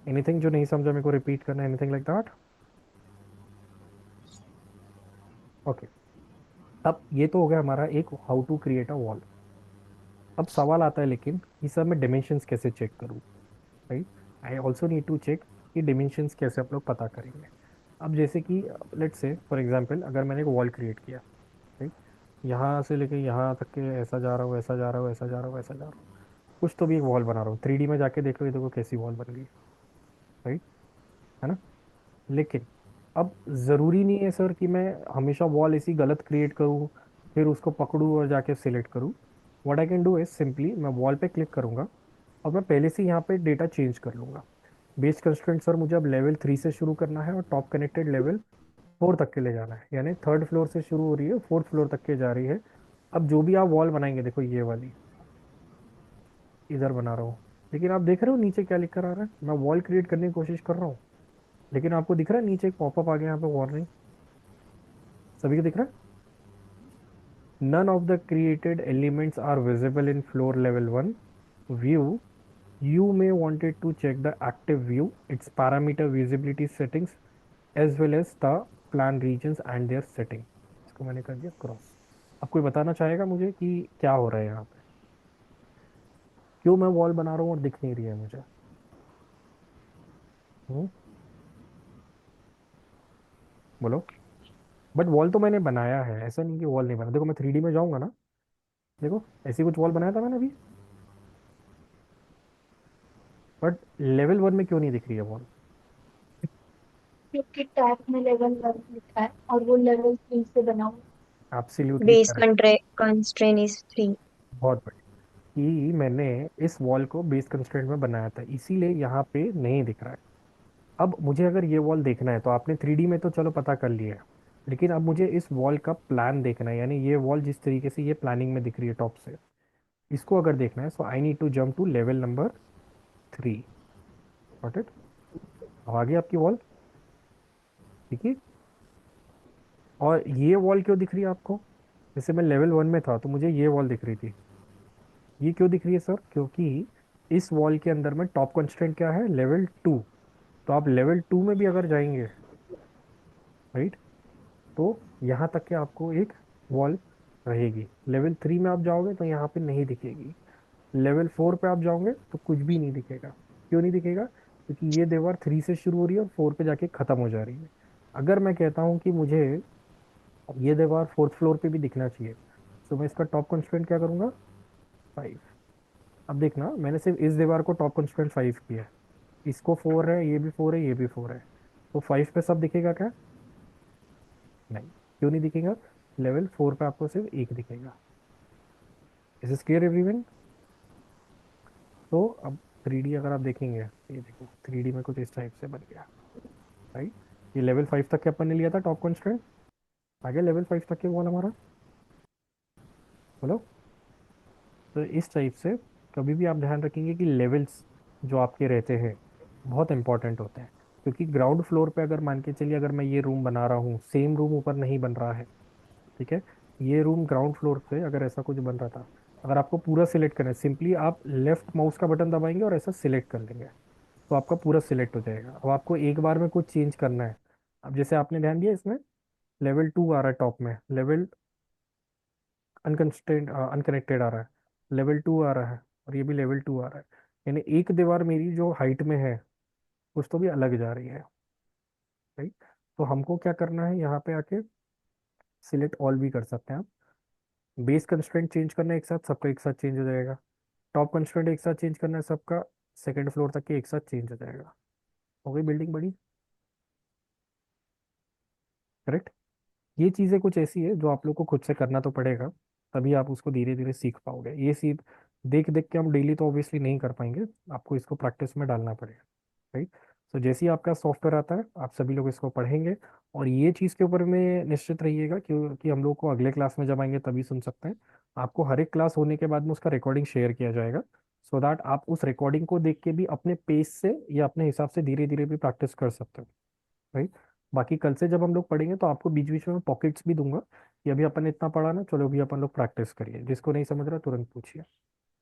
एनीथिंग जो नहीं समझा मेरे को रिपीट करना, एनीथिंग लाइक दैट? ओके। अब ये तो हो गया हमारा एक how to create a wall. अब सवाल आता है लेकिन कि सर मैं डिमेंशंस कैसे चेक करूँ, right? I also need to check कि डिमेंशंस कैसे आप लोग पता करेंगे। अब जैसे कि लेट्स से फॉर एग्जांपल अगर मैंने एक वॉल क्रिएट किया, राइट, यहाँ से लेके यहाँ तक के ऐसा जा रहा हूँ, ऐसा जा रहा हूँ, ऐसा जा रहा हूँ, ऐसा जा रहा हूँ, कुछ तो भी एक वॉल बना रहा हूँ। 3D में जाके देख लो, ये देखो कैसी वॉल बन गई, राइट, है ना? लेकिन अब ज़रूरी नहीं है सर कि मैं हमेशा वॉल ऐसी गलत क्रिएट करूँ फिर उसको पकड़ूँ और जाके सिलेक्ट करूँ। What I can do is simply मैं वॉल पे क्लिक करूँगा और मैं पहले से यहाँ पे डेटा चेंज कर लूँगा। बेस कंस्ट्रेंट सर मुझे अब लेवल 3 से शुरू करना है और टॉप कनेक्टेड लेवल 4 तक के ले जाना है, यानी थर्ड फ्लोर से शुरू हो रही है, फोर्थ फ्लोर तक के जा रही है। अब जो भी आप वॉल बनाएंगे, देखो ये वाली इधर बना रहा हूँ, लेकिन आप देख रहे हो नीचे क्या लिख कर आ रहा है? मैं वॉल क्रिएट करने की कोशिश कर रहा हूँ, लेकिन आपको दिख रहा है नीचे एक पॉपअप आ गया यहाँ पे, वार्निंग। सभी को दिख रहा है? None of the created elements are visible in floor level 1 view. You may wanted to check the active view, its parameter visibility settings, as well as the plan regions and their setting. इसको मैंने कर दिया क्रॉस। अब कोई बताना चाहेगा मुझे कि क्या हो रहा है यहाँ पे? क्यों मैं वॉल बना रहा हूँ और दिख नहीं रही है मुझे? हम्म, बोलो। बट वॉल तो मैंने बनाया है, ऐसा नहीं कि वॉल नहीं बना। देखो मैं 3D में जाऊंगा ना, देखो ऐसी कुछ वॉल बनाया था मैंने अभी, बट लेवल 1 में क्यों नहीं दिख रही है वॉल? क्योंकि टैब में लेवल 1 लिखा है और वो लेवल 3 से बना हुआ absolutely base correct. constraint is 3. बहुत बढ़िया कि मैंने इस वॉल को बेस कंस्ट्रेंट में बनाया था, इसीलिए यहाँ पे नहीं दिख रहा है। अब मुझे अगर ये वॉल देखना है तो आपने 3D में तो चलो पता कर लिया है, लेकिन अब मुझे इस वॉल का प्लान देखना है, यानी ये वॉल जिस तरीके से ये प्लानिंग में दिख रही है टॉप से, इसको अगर देखना है, so I need to jump to level number 3। Got it? अब आ गई आपकी वॉल, ठीक है। और ये वॉल क्यों दिख रही है आपको? जैसे मैं लेवल 1 में था तो मुझे ये वॉल दिख रही थी, ये क्यों दिख रही है सर? क्योंकि इस वॉल के अंदर में टॉप कंस्ट्रेंट क्या है? लेवल 2। तो आप लेवल 2 में भी अगर जाएंगे, राइट, तो यहाँ तक के आपको एक वॉल रहेगी। लेवल 3 में आप जाओगे तो यहाँ पे नहीं दिखेगी। लेवल 4 पे आप जाओगे तो कुछ भी नहीं दिखेगा। क्यों नहीं दिखेगा? क्योंकि ये दीवार 3 से शुरू हो रही है और 4 पे जाके खत्म हो जा रही है। अगर मैं कहता हूँ कि मुझे ये दीवार फोर्थ फ्लोर पे भी दिखना चाहिए, तो मैं इसका टॉप कंस्ट्रेंट क्या करूंगा? 5। अब देखना मैंने सिर्फ इस दीवार को टॉप कंस्ट्रेंट 5 किया है, इसको 4 है, ये भी 4 है, ये भी 4 है, तो 5 पे सब दिखेगा क्या? नहीं। क्यों नहीं दिखेगा? लेवल 4 पे आपको सिर्फ एक दिखेगा। Is is clear everyone? तो अब 3D अगर आप देखेंगे, ये देखो 3D में कुछ इस टाइप से बन गया, राइट। ये लेवल 5 तक के अपन ने लिया था टॉप कॉन्स्टेंट, आ गया लेवल 5 तक के वॉल हमारा। बोलो। तो इस टाइप से कभी भी आप ध्यान रखेंगे कि लेवल्स जो आपके रहते हैं बहुत इंपॉर्टेंट होते हैं। क्योंकि ग्राउंड फ्लोर पे अगर मान के चलिए अगर मैं ये रूम बना रहा हूँ, सेम रूम ऊपर नहीं बन रहा है, ठीक है, ये रूम ग्राउंड फ्लोर पे अगर ऐसा कुछ बन रहा था, अगर आपको पूरा सिलेक्ट करना है, सिंपली आप लेफ्ट माउस का बटन दबाएंगे और ऐसा सिलेक्ट कर लेंगे, तो आपका पूरा सिलेक्ट हो जाएगा। अब आपको एक बार में कुछ चेंज करना है। अब जैसे आपने ध्यान दिया इसमें लेवल 2 आ रहा है टॉप में, लेवल अनकंस्ट्रेंट अनकनेक्टेड आ रहा है, लेवल 2 आ रहा है, और ये भी लेवल 2 आ रहा है। यानी एक दीवार मेरी जो हाइट में है कुछ तो भी अलग जा रही है, राइट। तो हमको क्या करना है, यहाँ पे आके सिलेक्ट ऑल भी कर सकते हैं आप। बेस कंस्ट्रेंट चेंज करना है एक साथ, सबका एक साथ चेंज हो जाएगा। टॉप कंस्ट्रेंट एक साथ चेंज करना है सबका, सेकंड फ्लोर तक के एक साथ चेंज हो जाएगा। हो गई बिल्डिंग बड़ी, करेक्ट। ये चीज़ें कुछ ऐसी है जो आप लोग को खुद से करना तो पड़ेगा, तभी आप उसको धीरे धीरे सीख पाओगे। ये सीख देख देख के हम डेली तो ऑब्वियसली नहीं कर पाएंगे, आपको इसको प्रैक्टिस में डालना पड़ेगा, राइट। तो जैसे ही आपका सॉफ्टवेयर आता है आप सभी लोग इसको पढ़ेंगे, और ये चीज़ के ऊपर में निश्चित रहिएगा क्योंकि हम लोग को अगले क्लास में जब आएंगे तभी सुन सकते हैं। आपको हर एक क्लास होने के बाद में उसका रिकॉर्डिंग शेयर किया जाएगा, सो दैट आप उस रिकॉर्डिंग को देख के भी अपने पेस से या अपने हिसाब से धीरे धीरे भी प्रैक्टिस कर सकते हो, राइट। बाकी कल से जब हम लोग पढ़ेंगे तो आपको बीच बीच में पॉकेट्स भी दूंगा कि अभी अपन ने इतना पढ़ा ना, चलो अभी अपन लोग प्रैक्टिस करिए, जिसको नहीं समझ रहा तुरंत पूछिए,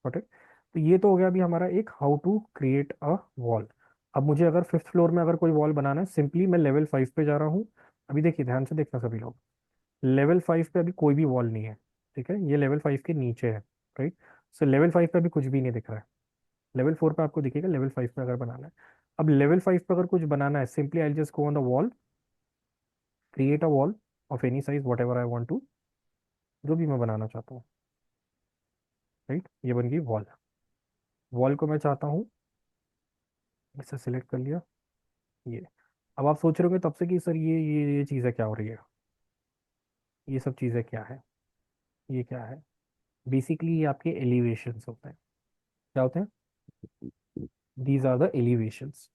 ओके। तो ये तो हो गया अभी हमारा एक how to create a wall. अब मुझे अगर फिफ्थ फ्लोर में अगर कोई वॉल बनाना है, सिंपली मैं लेवल 5 पे जा रहा हूँ। अभी देखिए ध्यान से देखना सभी लोग, लेवल 5 पे अभी कोई भी वॉल नहीं है, ठीक है, ये लेवल 5 के नीचे है, राइट। सो लेवल 5 पे अभी कुछ भी नहीं दिख रहा है। लेवल 4 पे आपको दिखेगा, लेवल 5 पे अगर बनाना है। अब लेवल 5 पे अगर कुछ बनाना है, simply I just go on the wall, create a wall of any size whatever I want to, जो भी मैं बनाना चाहता हूँ, राइट। ये बन गई वॉल। वॉल को मैं चाहता हूँ, इसे सिलेक्ट कर लिया, ये। अब आप सोच रहे होंगे तब से कि सर ये चीज़ें क्या हो रही है, ये सब चीज़ें क्या है, ये क्या है। बेसिकली ये आपके एलिवेशंस होते हैं। क्या होते हैं? These are the elevations.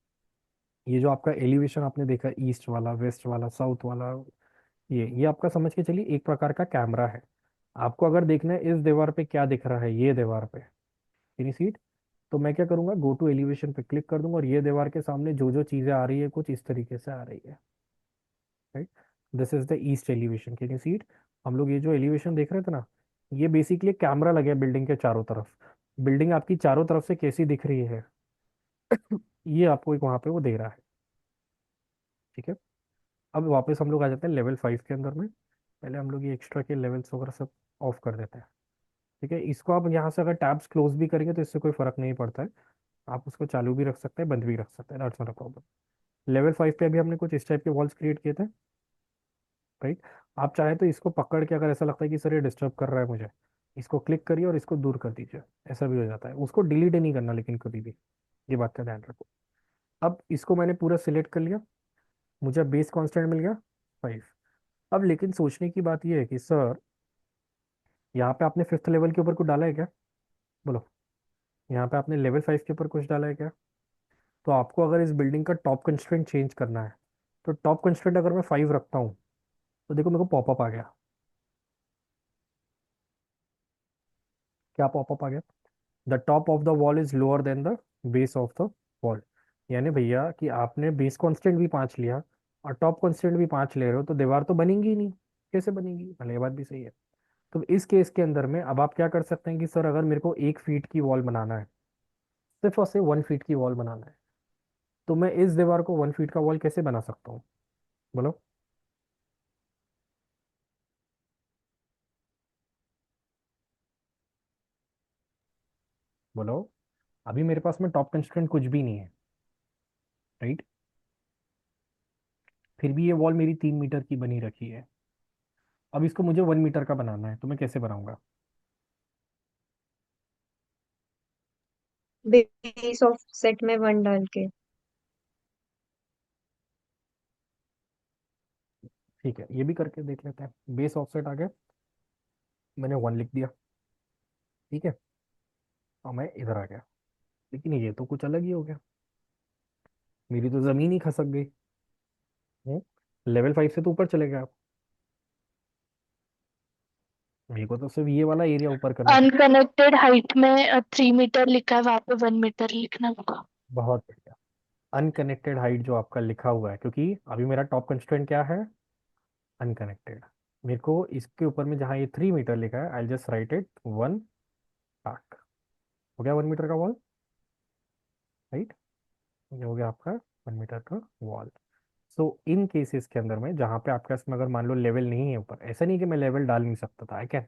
ये जो आपका एलिवेशन आपने देखा, ईस्ट वाला, वेस्ट वाला, साउथ वाला, ये आपका समझ के चलिए एक प्रकार का कैमरा है। आपको अगर देखना है इस दीवार पे क्या दिख रहा है, ये दीवार पे यानी सीट, तो मैं क्या करूंगा, गो टू एलिवेशन पे क्लिक कर दूंगा, और ये दीवार के सामने जो जो चीजें आ रही है कुछ इस तरीके से आ रही है, right. This is the east elevation, can you see it. हम लोग ये जो एलिवेशन देख रहे थे ना, ये बेसिकली कैमरा लगे बिल्डिंग के चारों तरफ। बिल्डिंग आपकी चारों तरफ से कैसी दिख रही है ये आपको एक वहां पे वो दे रहा है, ठीक है। अब वापस हम लोग आ जाते हैं लेवल 5 के अंदर में। पहले हम लोग ये एक्स्ट्रा के लेवल्स वगैरह सब ऑफ कर देते हैं, ठीक है। इसको आप यहाँ से अगर टैब्स क्लोज भी करेंगे तो इससे कोई फर्क नहीं पड़ता है, आप उसको चालू भी रख सकते हैं, बंद भी रख सकते हैं, that's not a problem. Level 5 पे अभी हमने कुछ इस टाइप के वॉल्स क्रिएट किए थे, राइट। आप चाहे तो इसको पकड़ के, अगर ऐसा लगता है कि सर ये डिस्टर्ब कर रहा है मुझे, इसको क्लिक करिए और इसको दूर कर दीजिए, ऐसा भी हो जाता है। उसको डिलीट नहीं करना लेकिन कभी भी, ये बात का ध्यान रखो। अब इसको मैंने पूरा सिलेक्ट कर लिया, मुझे बेस कांस्टेंट मिल गया 5। अब लेकिन सोचने की बात यह है कि सर यहाँ पे आपने फिफ्थ लेवल के ऊपर कुछ डाला है क्या, बोलो। यहाँ पे आपने लेवल 5 के ऊपर कुछ डाला है क्या? तो आपको अगर इस बिल्डिंग का टॉप कंस्ट्रेंट चेंज करना है, तो टॉप कंस्ट्रेंट अगर मैं 5 रखता हूँ तो देखो मेरे को पॉपअप आ गया। क्या पॉपअप आ गया? The top of the wall is lower than the base of the wall. यानी भैया कि आपने बेस कांस्टेंट भी 5 लिया और टॉप कांस्टेंट भी 5 ले रहे हो, तो दीवार तो बनेगी ही नहीं। कैसे बनेगी? भले ये बात भी सही है। तो इस केस के अंदर में अब आप क्या कर सकते हैं कि सर अगर मेरे को 1 फीट की वॉल बनाना है, सिर्फ और सिर्फ 1 फीट की वॉल बनाना है, तो मैं इस दीवार को 1 फीट का वॉल कैसे बना सकता हूँ, बोलो। बोलो। अभी मेरे पास में टॉप कंस्ट्रेंट कुछ भी नहीं है, राइट। फिर भी ये वॉल मेरी 3 मीटर की बनी रखी है। अब इसको मुझे 1 मीटर का बनाना है, तो मैं कैसे बनाऊंगा? बेस ऑफ सेट में 1 डाल के। ठीक है, ये भी करके देख लेते हैं। बेस ऑफसेट आ गया, मैंने 1 लिख दिया, ठीक है। और मैं इधर आ गया, लेकिन ये तो कुछ अलग ही हो गया, मेरी तो जमीन ही खसक गई। लेवल 5 से तो ऊपर चले गए आप, मेरे को तो सिर्फ ये वाला एरिया ऊपर करना था। अनकनेक्टेड हाइट में 3 मीटर लिखा है, वहां पे 1 मीटर लिखना होगा। बहुत बढ़िया। अनकनेक्टेड हाइट जो आपका लिखा हुआ है, क्योंकि अभी मेरा टॉप कंस्ट्रेंट क्या है, अनकनेक्टेड। मेरे को इसके ऊपर में जहाँ ये 3 मीटर लिखा है, I just right it 1 back. हो गया 1 मीटर का वॉल, राइट। ये हो गया आपका 1 मीटर का वॉल। सो इन केसेस के अंदर में जहाँ पे आपके पास में अगर मान लो लेवल नहीं है ऊपर, ऐसा नहीं कि मैं लेवल डाल नहीं सकता था, आई कैन,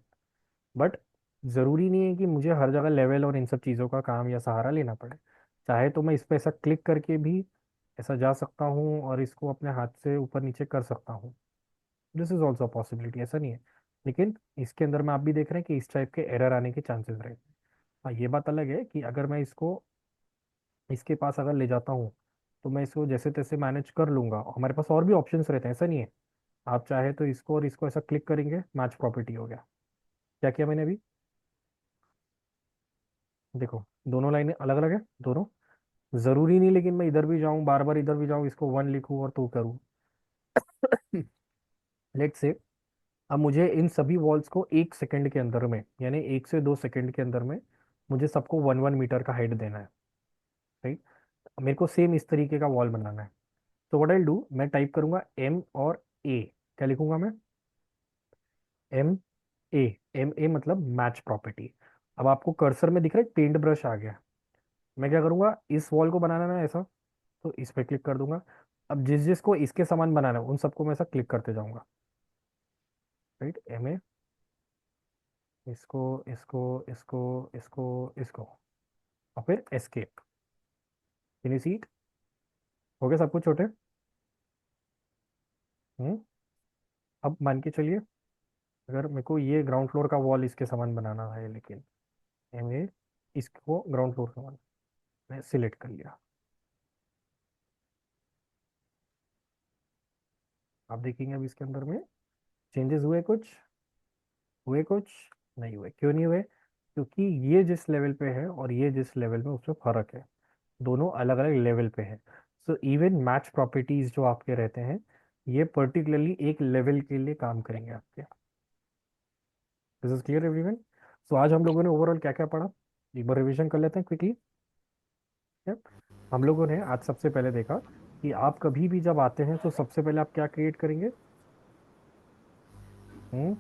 बट ज़रूरी नहीं है कि मुझे हर जगह लेवल और इन सब चीज़ों का काम या सहारा लेना पड़े। चाहे तो मैं इस पर ऐसा क्लिक करके भी ऐसा जा सकता हूँ और इसको अपने हाथ से ऊपर नीचे कर सकता हूँ। दिस इज ऑल्सो पॉसिबिलिटी, ऐसा नहीं है। लेकिन इसके अंदर में आप भी देख रहे हैं कि इस टाइप के एरर आने के चांसेस रहते हैं। हाँ, ये बात अलग है कि अगर मैं इसको इसके पास अगर ले जाता हूँ तो मैं इसको जैसे तैसे मैनेज कर लूंगा। हमारे पास और भी ऑप्शंस रहते हैं, ऐसा नहीं है। आप चाहे तो इसको और इसको ऐसा क्लिक करेंगे, मैच प्रॉपर्टी हो गया। क्या किया मैंने अभी, देखो दोनों लाइनें अलग अलग है दोनों। जरूरी नहीं लेकिन मैं इधर भी जाऊं, बार बार इधर भी जाऊं, इसको 1 लिखूं और 2 करूं। लेट से अब मुझे इन सभी वॉल्स को 1 सेकंड के अंदर में, यानी 1 से 2 सेकंड के अंदर में मुझे सबको 1 1 मीटर का हाइट देना है, राइट। मेरे को सेम इस तरीके का वॉल बनाना है। तो व्हाट आई डू, मैं टाइप करूंगा एम और ए। क्या लिखूंगा मैं, एम ए। एम ए मतलब मैच प्रॉपर्टी। अब आपको कर्सर में दिख रहा है पेंट ब्रश आ गया। मैं क्या करूंगा, इस वॉल को बनाना है ना ऐसा, तो इस पे क्लिक कर दूंगा। अब जिस जिसको इसके समान बनाना है उन सबको मैं ऐसा क्लिक करते जाऊंगा, राइट। एम ए, इसको इसको इसको इसको इसको, और फिर एस्केप। सीट हो गया सब कुछ छोटे। हम्म। अब मान के चलिए अगर मेरे को ये ग्राउंड फ्लोर का वॉल इसके समान बनाना है, लेकिन एम ए इसको ग्राउंड फ्लोर समान मैं सिलेक्ट कर लिया। आप देखेंगे अब इसके अंदर में चेंजेस हुए कुछ, हुए कुछ नहीं हुए। क्यों नहीं हुए, क्योंकि ये जिस लेवल पे है और ये जिस लेवल में, उसमें फर्क है। दोनों अलग अलग लेवल पे है। सो इवन मैच प्रॉपर्टीज जो आपके रहते हैं, ये पर्टिकुलरली एक लेवल के लिए काम करेंगे आपके। This is clear everyone. So आज हम लोगों ने ओवरऑल क्या क्या पढ़ा, एक बार रिवीजन कर लेते हैं क्विकली। हम लोगों ने आज सबसे पहले देखा कि आप कभी भी जब आते हैं तो सबसे पहले आप क्या क्रिएट करेंगे। हम्म।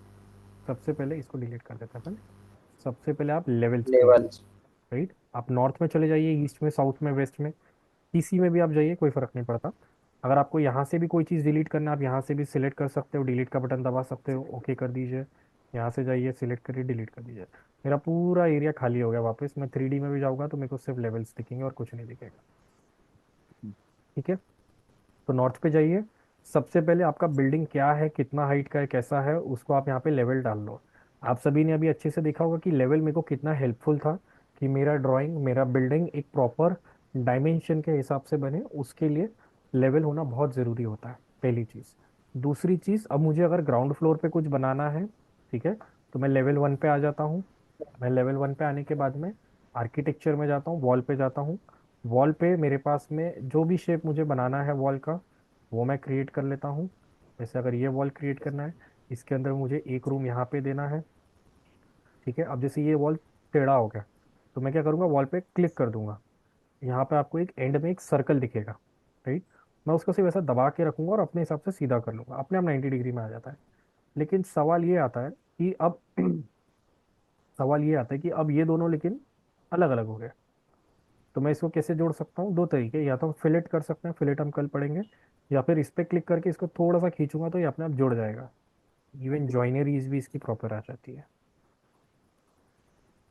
सबसे पहले इसको डिलीट कर देते हैं पहले। सबसे पहले आप लेवल्स क्रिएट, लेवल्स। राइट। आप नॉर्थ में चले जाइए, ईस्ट में, साउथ में, वेस्ट में, किसी में भी आप जाइए, कोई फर्क नहीं पड़ता। अगर आपको यहाँ से भी कोई चीज़ डिलीट करना है, आप यहाँ से भी सिलेक्ट कर सकते हो, डिलीट का बटन दबा सकते हो, ओके कर दीजिए। यहाँ से जाइए, सिलेक्ट करिए, डिलीट कर दीजिए। मेरा पूरा एरिया खाली हो गया। वापस मैं 3D में भी जाऊँगा तो मेरे को सिर्फ लेवल्स दिखेंगे और कुछ नहीं दिखेगा। ठीक है। तो नॉर्थ पे जाइए। सबसे पहले आपका बिल्डिंग क्या है, कितना हाइट का है, कैसा है, उसको आप यहाँ पे लेवल डाल लो। आप सभी ने अभी अच्छे से देखा होगा कि लेवल मेरे को कितना हेल्पफुल था कि मेरा ड्राइंग, मेरा बिल्डिंग एक प्रॉपर डायमेंशन के हिसाब से बने। उसके लिए लेवल होना बहुत ज़रूरी होता है, पहली चीज़। दूसरी चीज़, अब मुझे अगर ग्राउंड फ्लोर पे कुछ बनाना है, ठीक है, तो मैं लेवल 1 पे आ जाता हूँ। मैं लेवल 1 पे आने के बाद में आर्किटेक्चर में जाता हूँ, वॉल पे जाता हूँ। वॉल पे मेरे पास में जो भी शेप मुझे बनाना है वॉल का, वो मैं क्रिएट कर लेता हूँ। जैसे अगर ये वॉल क्रिएट करना है, इसके अंदर मुझे एक रूम यहाँ पे देना है, ठीक है। अब जैसे ये वॉल टेढ़ा हो गया, तो मैं क्या करूँगा, वॉल पे क्लिक कर दूंगा। यहाँ पे आपको एक एंड में एक सर्कल दिखेगा, राइट। मैं उसको सिर्फ ऐसा दबा के रखूंगा और अपने हिसाब से सीधा कर लूंगा, अपने आप 90 डिग्री में आ जाता है। लेकिन सवाल ये आता है कि अब सवाल ये आता है कि अब ये दोनों लेकिन अलग अलग हो गए। तो मैं इसको कैसे जोड़ सकता हूँ, दो तरीके, या तो हम फिलेट कर सकते हैं, फिलेट हम कल पढ़ेंगे, या फिर इस पे क्लिक करके इसको थोड़ा सा खींचूंगा तो ये अपने आप जुड़ जाएगा। इवन जॉइनरीज भी इसकी प्रॉपर आ जाती है।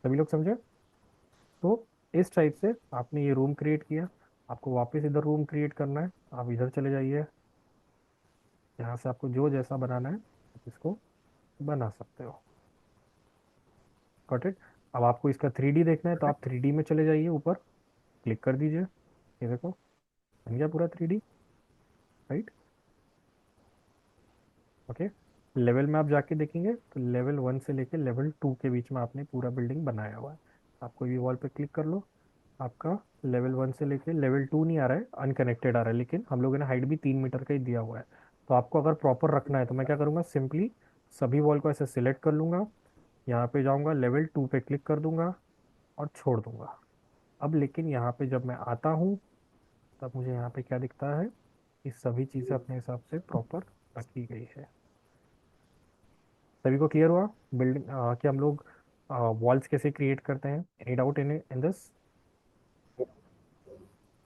सभी लोग समझे। तो इस टाइप से आपने ये रूम क्रिएट किया। आपको वापस इधर रूम क्रिएट करना है, आप इधर चले जाइए। यहाँ से आपको जो जैसा बनाना है आप इसको बना सकते हो। Got it. अब आपको इसका 3D देखना है तो आप 3D में चले जाइए, ऊपर क्लिक कर दीजिए। ये देखो बन गया पूरा 3D, राइट। ओके। लेवल में आप जाके देखेंगे तो लेवल 1 से लेके लेवल 2 के बीच में आपने पूरा बिल्डिंग बनाया हुआ है। आप कोई भी वॉल पे क्लिक कर लो, आपका लेवल 1 से लेके लेवल 2 नहीं आ रहा है, अनकनेक्टेड आ रहा है, लेकिन हम लोगों ने हाइट भी 3 मीटर का ही दिया हुआ है। तो आपको अगर प्रॉपर रखना है तो मैं क्या करूँगा, सिंपली सभी वॉल को ऐसे सिलेक्ट कर लूँगा, यहाँ पे जाऊँगा, लेवल 2 पे क्लिक कर दूंगा और छोड़ दूंगा। अब लेकिन यहाँ पे जब मैं आता हूँ तब मुझे यहाँ पे क्या दिखता है कि सभी चीज़ें अपने हिसाब से प्रॉपर रखी गई है। सभी को क्लियर हुआ बिल्डिंग कि हम लोग वॉल्स कैसे क्रिएट करते हैं। Any doubt in this,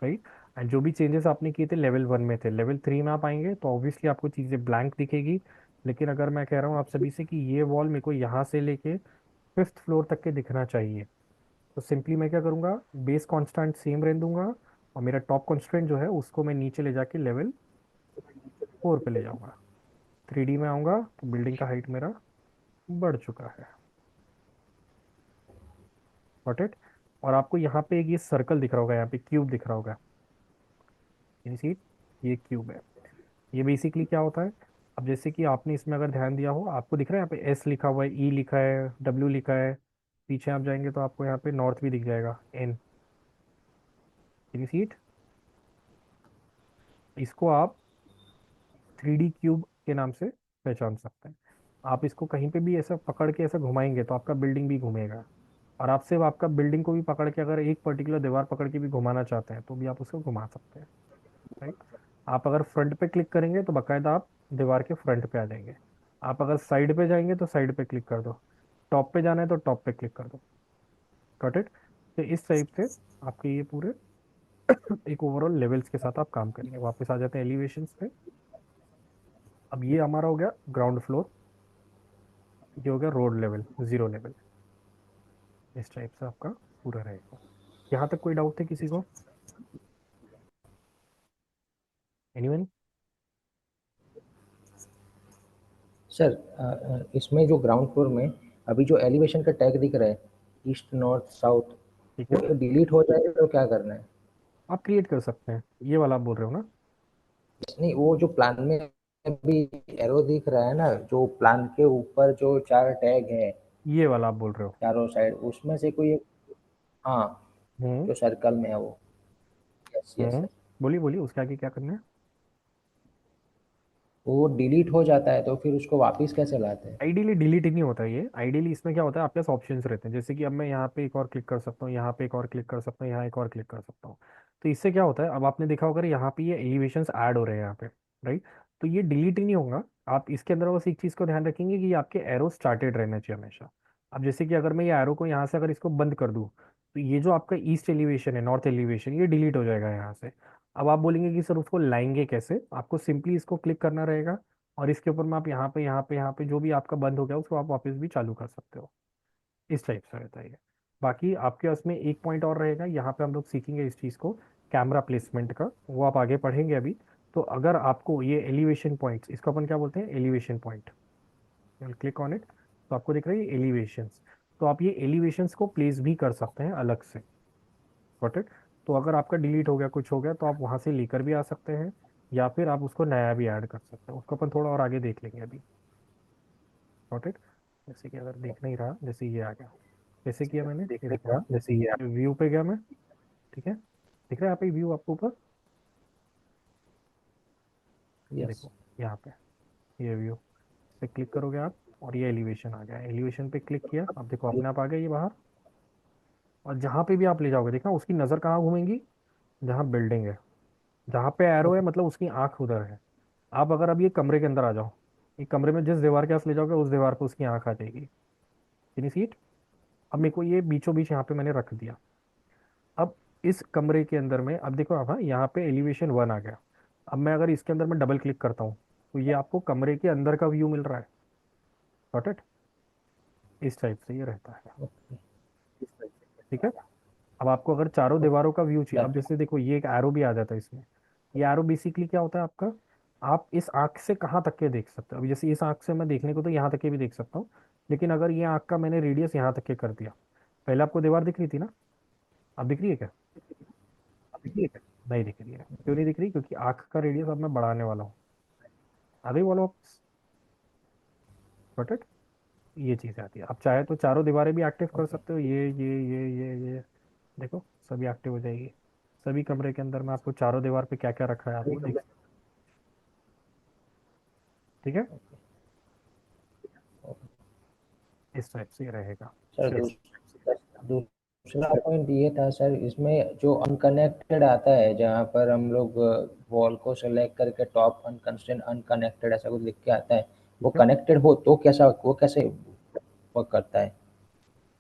right. And जो भी चेंजेस आपने किए थे लेवल 1 में थे, लेवल 3 में आप आएंगे तो ऑब्वियसली आपको चीज़ें ब्लैंक दिखेगी। लेकिन अगर मैं कह रहा हूँ आप सभी से कि ये वॉल मेरे को यहाँ से लेके 5th फ्लोर तक के दिखना चाहिए, तो सिंपली मैं क्या करूँगा, बेस कांस्टेंट सेम रहने दूंगा, और मेरा टॉप कॉन्स्टेंट जो है उसको मैं नीचे ले जाके लेवल 4 पे ले जाऊंगा। 3D में आऊँगा तो बिल्डिंग का हाइट मेरा बढ़ चुका है। Got it. और आपको यहाँ पे एक ये सर्कल दिख रहा होगा, यहाँ पे क्यूब दिख रहा होगा, सी ये क्यूब है। ये बेसिकली क्या होता है, अब जैसे कि आपने इसमें अगर ध्यान दिया हो, आपको दिख रहा है यहाँ पे एस लिखा हुआ है, ई लिखा है, डब्ल्यू लिखा है। पीछे आप जाएंगे तो आपको यहाँ पे नॉर्थ भी दिख जाएगा, एन। सीट इसको आप 3D क्यूब के नाम से पहचान सकते हैं। आप इसको कहीं पे भी ऐसा पकड़ के ऐसा घुमाएंगे तो आपका बिल्डिंग भी घूमेगा। और आप सिर्फ आपका बिल्डिंग को भी पकड़ के अगर एक पर्टिकुलर दीवार पकड़ के भी घुमाना चाहते हैं तो भी आप उसको घुमा सकते हैं, राइट। आप अगर फ्रंट पे क्लिक करेंगे तो बाकायदा आप दीवार के फ्रंट पे आ जाएंगे। आप अगर साइड पे जाएंगे तो साइड पे क्लिक कर दो, टॉप पे जाना है तो टॉप पे क्लिक कर दो। Got it. तो इस टाइप से आपके ये पूरे एक ओवरऑल लेवल्स के साथ आप काम करेंगे। वापस आ जाते हैं एलिवेशंस पे। अब ये हमारा हो गया ग्राउंड फ्लोर, ये हो गया रोड लेवल, जीरो लेवल। इस टाइप से आपका पूरा रहेगा। यहाँ तक कोई डाउट है किसी को? एनीवन? सर इसमें जो ग्राउंड फ्लोर में अभी जो एलिवेशन का टैग दिख रहा है, ईस्ट नॉर्थ साउथ, ठीक है, वो डिलीट हो जाए तो क्या करना है? आप क्रिएट कर सकते हैं, ये वाला आप बोल रहे हो ना? नहीं, वो जो प्लान में अभी एरो दिख रहा है ना, जो प्लान के ऊपर जो 4 टैग है ये वाला आप बोल रहे हो? चारों साइड, उसमें से कोई एक, हाँ, हम्म। जो सर्कल में है वो। यस यस हम्म। सर। बोलिए बोलिए, उसके आगे क्या करना है? वो डिलीट हो जाता है तो फिर उसको वापस कैसे लाते हैं? आइडियली डिलीट ही नहीं होता ये। आइडियली इसमें क्या होता है, आपके पास ऑप्शंस रहते हैं, जैसे कि अब मैं यहाँ पे एक और क्लिक कर सकता हूँ, यहाँ पे एक और क्लिक कर सकता हूँ, यहाँ एक और क्लिक कर सकता हूँ। तो इससे क्या होता है, अब आपने देखा होगा यहाँ पे ये एलिवेशंस ऐड हो रहे हैं यहाँ पे, राइट। तो ये डिलीट ही नहीं होगा। आप इसके अंदर बस एक चीज़ को ध्यान रखेंगे कि ये आपके एरो स्टार्टेड रहना चाहिए हमेशा। अब जैसे कि अगर मैं ये एरो को यहाँ से अगर इसको बंद कर दूँ तो ये जो आपका ईस्ट एलिवेशन है, नॉर्थ एलिवेशन, ये डिलीट हो जाएगा यहाँ से। अब आप बोलेंगे कि सर उसको लाएंगे कैसे, आपको सिंपली इसको क्लिक करना रहेगा, और इसके ऊपर में आप यहाँ पे जो भी आपका बंद हो गया उसको आप वापस भी चालू कर सकते हो। इस टाइप से रहता है ये। बाकी आपके उसमें एक पॉइंट और रहेगा, यहाँ पे हम लोग सीखेंगे इस चीज़ को, कैमरा प्लेसमेंट का, वो आप आगे पढ़ेंगे अभी। तो अगर आपको ये एलिवेशन पॉइंट्स, इसको अपन क्या बोलते हैं, elevation point, click on it, तो आपको दिख रहा है ये एलिवेशंस। तो आप ये एलिवेशंस को प्लेस भी कर सकते हैं अलग से। Got it. तो अगर आपका डिलीट हो गया, कुछ हो गया, तो आप वहाँ से लेकर भी आ सकते हैं, या फिर आप उसको नया भी ऐड कर सकते हैं। उसको अपन थोड़ा और आगे देख लेंगे अभी। Got it. जैसे कि अगर देख नहीं रहा, जैसे ये आ गया, जैसे किया मैंने, ये देखो, जैसे ये व्यू पे गया मैं, ठीक है, दिख रहा है यहाँ पे व्यू आपको ऊपर, ये यस। देखो यहाँ पे, ये व्यू पे क्लिक करोगे आप, और ये एलिवेशन आ गया। एलिवेशन पे क्लिक किया, अब देखो अपने आप आ गया ये बाहर। और जहाँ पे भी आप ले जाओगे, देखना उसकी नज़र कहाँ घूमेंगी, जहाँ बिल्डिंग है, जहाँ पे एरो है मतलब उसकी आंख उधर है। आप अगर अब ये कमरे के अंदर आ जाओ, ये कमरे में जिस दीवार के पास ले जाओगे उस दीवार पे उसकी आंख आ जाएगी। यानी सीट, अब मेरे को ये बीचों बीच यहाँ पे मैंने रख दिया। अब इस कमरे के अंदर में, अब देखो आप, हाँ यहाँ पे एलिवेशन 1 आ गया। अब मैं अगर इसके अंदर में डबल क्लिक करता हूँ तो ये आपको कमरे के अंदर का व्यू मिल रहा है। Got it. इस टाइप से ये रहता है, ठीक है। अब आपको अगर चारों दीवारों का व्यू चाहिए, अब डन। जैसे देखो ये एक एरो भी आ जाता है इसमें। ये एरो बेसिकली क्या होता है आपका, आप इस आंख से कहाँ तक के देख सकते हो। अभी जैसे इस आंख से मैं देखने को तो यहाँ तक के भी देख सकता हूँ, लेकिन अगर ये आंख का मैंने रेडियस यहाँ तक के कर दिया, पहले आपको दीवार दिख रही थी ना, अब दिख रही है क्या? नहीं दिख रही है। क्यों नहीं दिख रही? क्योंकि आंख का रेडियस अब मैं बढ़ाने वाला हूँ। अभी वाला, गॉट इट। ये चीज़ आती है। आप चाहे तो चारों दीवारें भी एक्टिव कर ओके। सकते हो, ये देखो सभी एक्टिव हो जाएगी। सभी कमरे के अंदर में आपको चारों दीवार पे क्या क्या रखा है आप वो देख, ठीक है। इस टाइप से ये रहेगा। सर दूसरा पॉइंट ये था सर, इसमें जो अनकनेक्टेड आता है, जहाँ पर हम लोग वॉल को सेलेक्ट करके टॉप अनकंस्ट्रेंट अनकनेक्टेड ऐसा कुछ लिख के आता है, वो ठीक है, कनेक्टेड हो तो कैसा, वो कैसे वर्क करता है?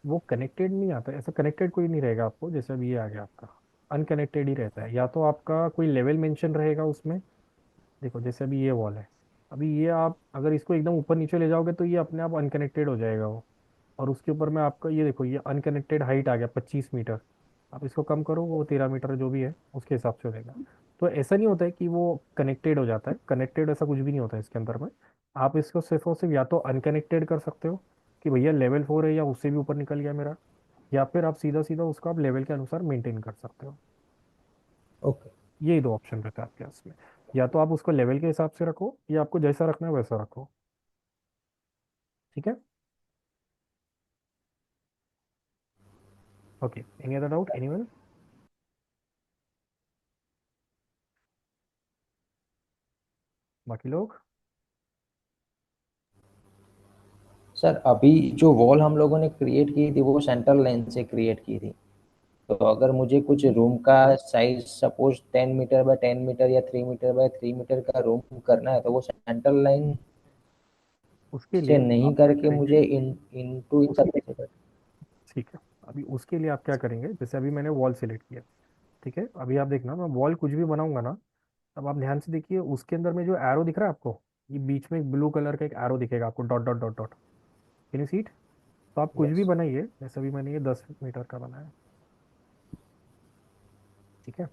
वो कनेक्टेड नहीं आता, ऐसा कनेक्टेड कोई नहीं रहेगा आपको, जैसे अभी ये आ गया आपका। अनकनेक्टेड ही रहता है। या तो आपका कोई लेवल मेंशन रहेगा उसमें, देखो जैसे अभी ये वॉल है, अभी ये आप अगर इसको एकदम ऊपर नीचे ले जाओगे तो ये अपने आप अनकनेक्टेड हो जाएगा वो। और उसके ऊपर में आपका ये देखो ये अनकनेक्टेड हाइट आ गया 25 मीटर। आप इसको कम करो, वो 13 मीटर जो भी है उसके हिसाब से हो जाएगा। तो ऐसा नहीं होता है कि वो कनेक्टेड हो जाता है, कनेक्टेड ऐसा कुछ भी नहीं होता है इसके अंदर में। आप इसको सिर्फ और सिर्फ या तो अनकनेक्टेड कर सकते हो कि भैया लेवल 4 है या उससे भी ऊपर निकल गया मेरा, या फिर आप सीधा सीधा उसको आप लेवल के अनुसार मेंटेन कर सकते हो। ओके यही दो ऑप्शन रहता है आपके पास में। या तो आप उसको लेवल के हिसाब से रखो या आपको जैसा रखना है वैसा रखो। ठीक है। Okay, any other doubt anyone? बाकी लोग? सर, अभी जो वॉल हम लोगों ने क्रिएट की थी वो सेंट्रल लाइन से क्रिएट की थी। तो अगर मुझे कुछ रूम का size suppose 10 metre by 10 metre या 3 मीटर बाय 3 मीटर का रूम करना है, तो वो सेंट्रल लाइन उसके से लिए नहीं आप क्या करके करेंगे? मुझे इनटू इन सब कैसे कर। ठीक है, अभी उसके लिए आप क्या करेंगे, जैसे अभी मैंने वॉल सेलेक्ट किया, ठीक है, अभी आप देखना मैं वॉल कुछ भी बनाऊंगा ना, अब आप ध्यान से देखिए उसके अंदर में जो एरो दिख रहा है आपको, ये बीच में एक ब्लू कलर का एक एरो दिखेगा आपको, dot dot dot dot. Can you see it? तो आप कुछ भी यस। बनाइए, जैसे अभी मैंने ये 10 मीटर का बनाया, ठीक है,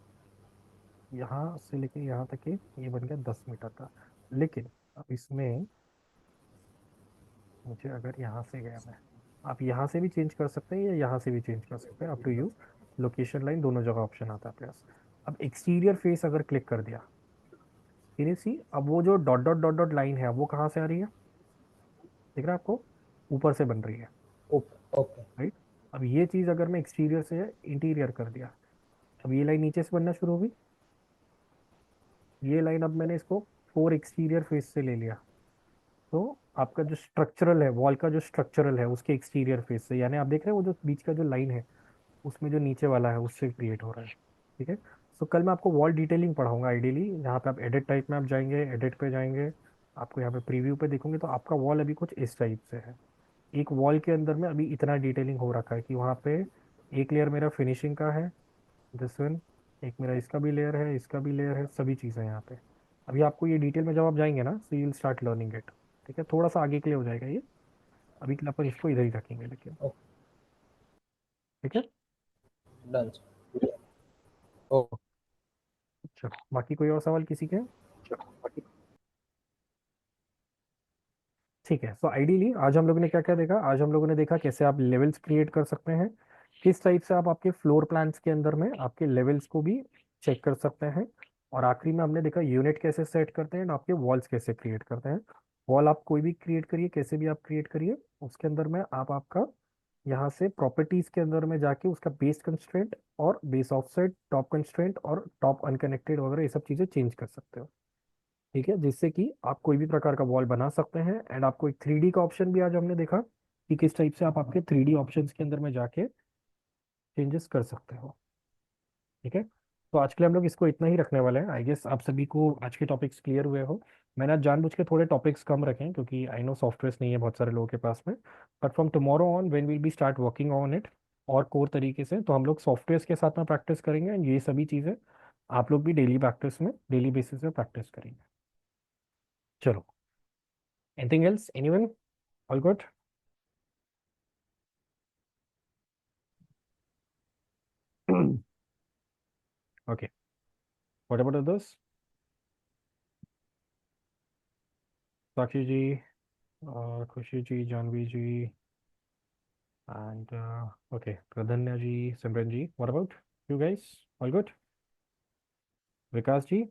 यहाँ से लेके यहाँ तक के ये बन गया 10 मीटर का। लेकिन अब इसमें मुझे अगर यहाँ से गया मैं, आप यहाँ से भी चेंज कर सकते हैं या यहाँ से भी चेंज कर सकते हैं, up to you. Location line दोनों जगह ऑप्शन आता है आपके पास। अब एक्सटीरियर फेस अगर क्लिक कर दिया, फिर सी अब वो जो dot dot dot dot line है वो कहाँ से आ रही है, दिख रहा है आपको? ऊपर से बन रही है, ओके ओके। राइट। अब ये चीज़ अगर मैं एक्सटीरियर से इंटीरियर कर दिया, अब ये लाइन नीचे से बनना शुरू होगी। ये लाइन अब मैंने इसको 4 एक्सटीरियर फेस से ले लिया, तो आपका जो स्ट्रक्चरल है, वॉल का जो स्ट्रक्चरल है उसके एक्सटीरियर फेस से, यानी आप देख रहे हैं वो जो बीच का जो लाइन है उसमें जो नीचे वाला है उससे क्रिएट हो रहा है। ठीक है। सो कल मैं आपको वॉल डिटेलिंग पढ़ाऊंगा आइडियली, यहाँ पे आप एडिट टाइप में आप जाएंगे, एडिट पे जाएंगे, आपको यहाँ पे प्रीव्यू पे देखोगे तो आपका वॉल अभी कुछ इस टाइप से है। एक वॉल के अंदर में अभी इतना डिटेलिंग हो रखा है कि वहाँ पे एक लेयर मेरा फिनिशिंग का है, दिस वन, एक मेरा इसका भी लेयर है, इसका भी लेयर है, सभी चीज़ें यहाँ पे। अभी आपको ये डिटेल में जब आप जाएंगे ना, so you will start learning it. ठीक है, थोड़ा सा आगे के लिए हो जाएगा ये, अभी के लिए अपन इसको इधर ही रखेंगे लेकिन। ठीक है। Done sir. ओ। चलो, बाकी कोई और सवाल किसी के? ठीक है, सो आइडियली आज हम लोगों ने क्या क्या देखा, आज हम लोगों ने देखा कैसे आप लेवल्स क्रिएट कर सकते हैं, किस टाइप से आप आपके फ्लोर प्लान्स के अंदर में आपके लेवल्स को भी चेक कर सकते हैं, और आखिरी में हमने देखा यूनिट कैसे सेट करते हैं और आपके वॉल्स कैसे क्रिएट करते हैं। वॉल आप कोई भी क्रिएट करिए, कैसे भी आप क्रिएट करिए, उसके अंदर में आप आपका यहाँ से प्रॉपर्टीज के अंदर में जाके उसका बेस कंस्ट्रेंट और बेस ऑफसेट, टॉप कंस्ट्रेंट और टॉप अनकनेक्टेड वगैरह ये सब चीज़ें चेंज कर सकते हो। ठीक है, जिससे कि आप कोई भी प्रकार का वॉल बना सकते हैं। एंड आपको एक 3D का ऑप्शन भी आज हमने देखा कि किस टाइप से आप आपके 3D ऑप्शंस के अंदर में जाके चेंजेस कर सकते हो। ठीक है, तो आज के लिए हम लोग इसको इतना ही रखने वाले हैं। आई गेस आप सभी को आज के टॉपिक्स क्लियर हुए हो। मैंने आज जानबूझ के थोड़े टॉपिक्स कम रखे हैं क्योंकि आई नो सॉफ्टवेयर नहीं है बहुत सारे लोगों के पास में, but from tomorrow on when will be start working on it और कोर तरीके से, तो हम लोग सॉफ्टवेयर के साथ में प्रैक्टिस करेंगे एंड ये सभी चीज़ें आप लोग भी डेली प्रैक्टिस में, डेली बेसिस पे प्रैक्टिस करेंगे। चलो, anything else anyone? All good? Okay. What about others? Sakshi ji, Khushi ji, Janvi ji, and okay, Pradhanya ji, Simran ji. What about you guys? All good? Vikas ji,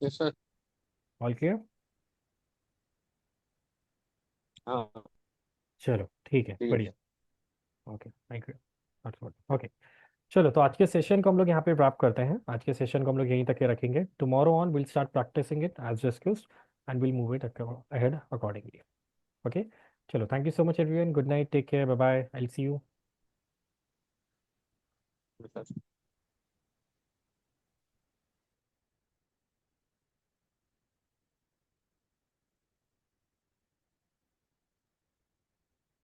yes sir. all clear? हाँ चलो ठीक है, ठीक है। बढ़िया। Okay, thank you. ओके, चलो तो आज के सेशन को हम लोग यहाँ पे रैप करते हैं। आज के सेशन को हम लोग यहीं तक के रखेंगे। Tomorrow on will start practising it as discussed and will move it ahead accordingly. Okay, चलो, thank you so much everyone, good night, take care, bye bye, I will see you. Sir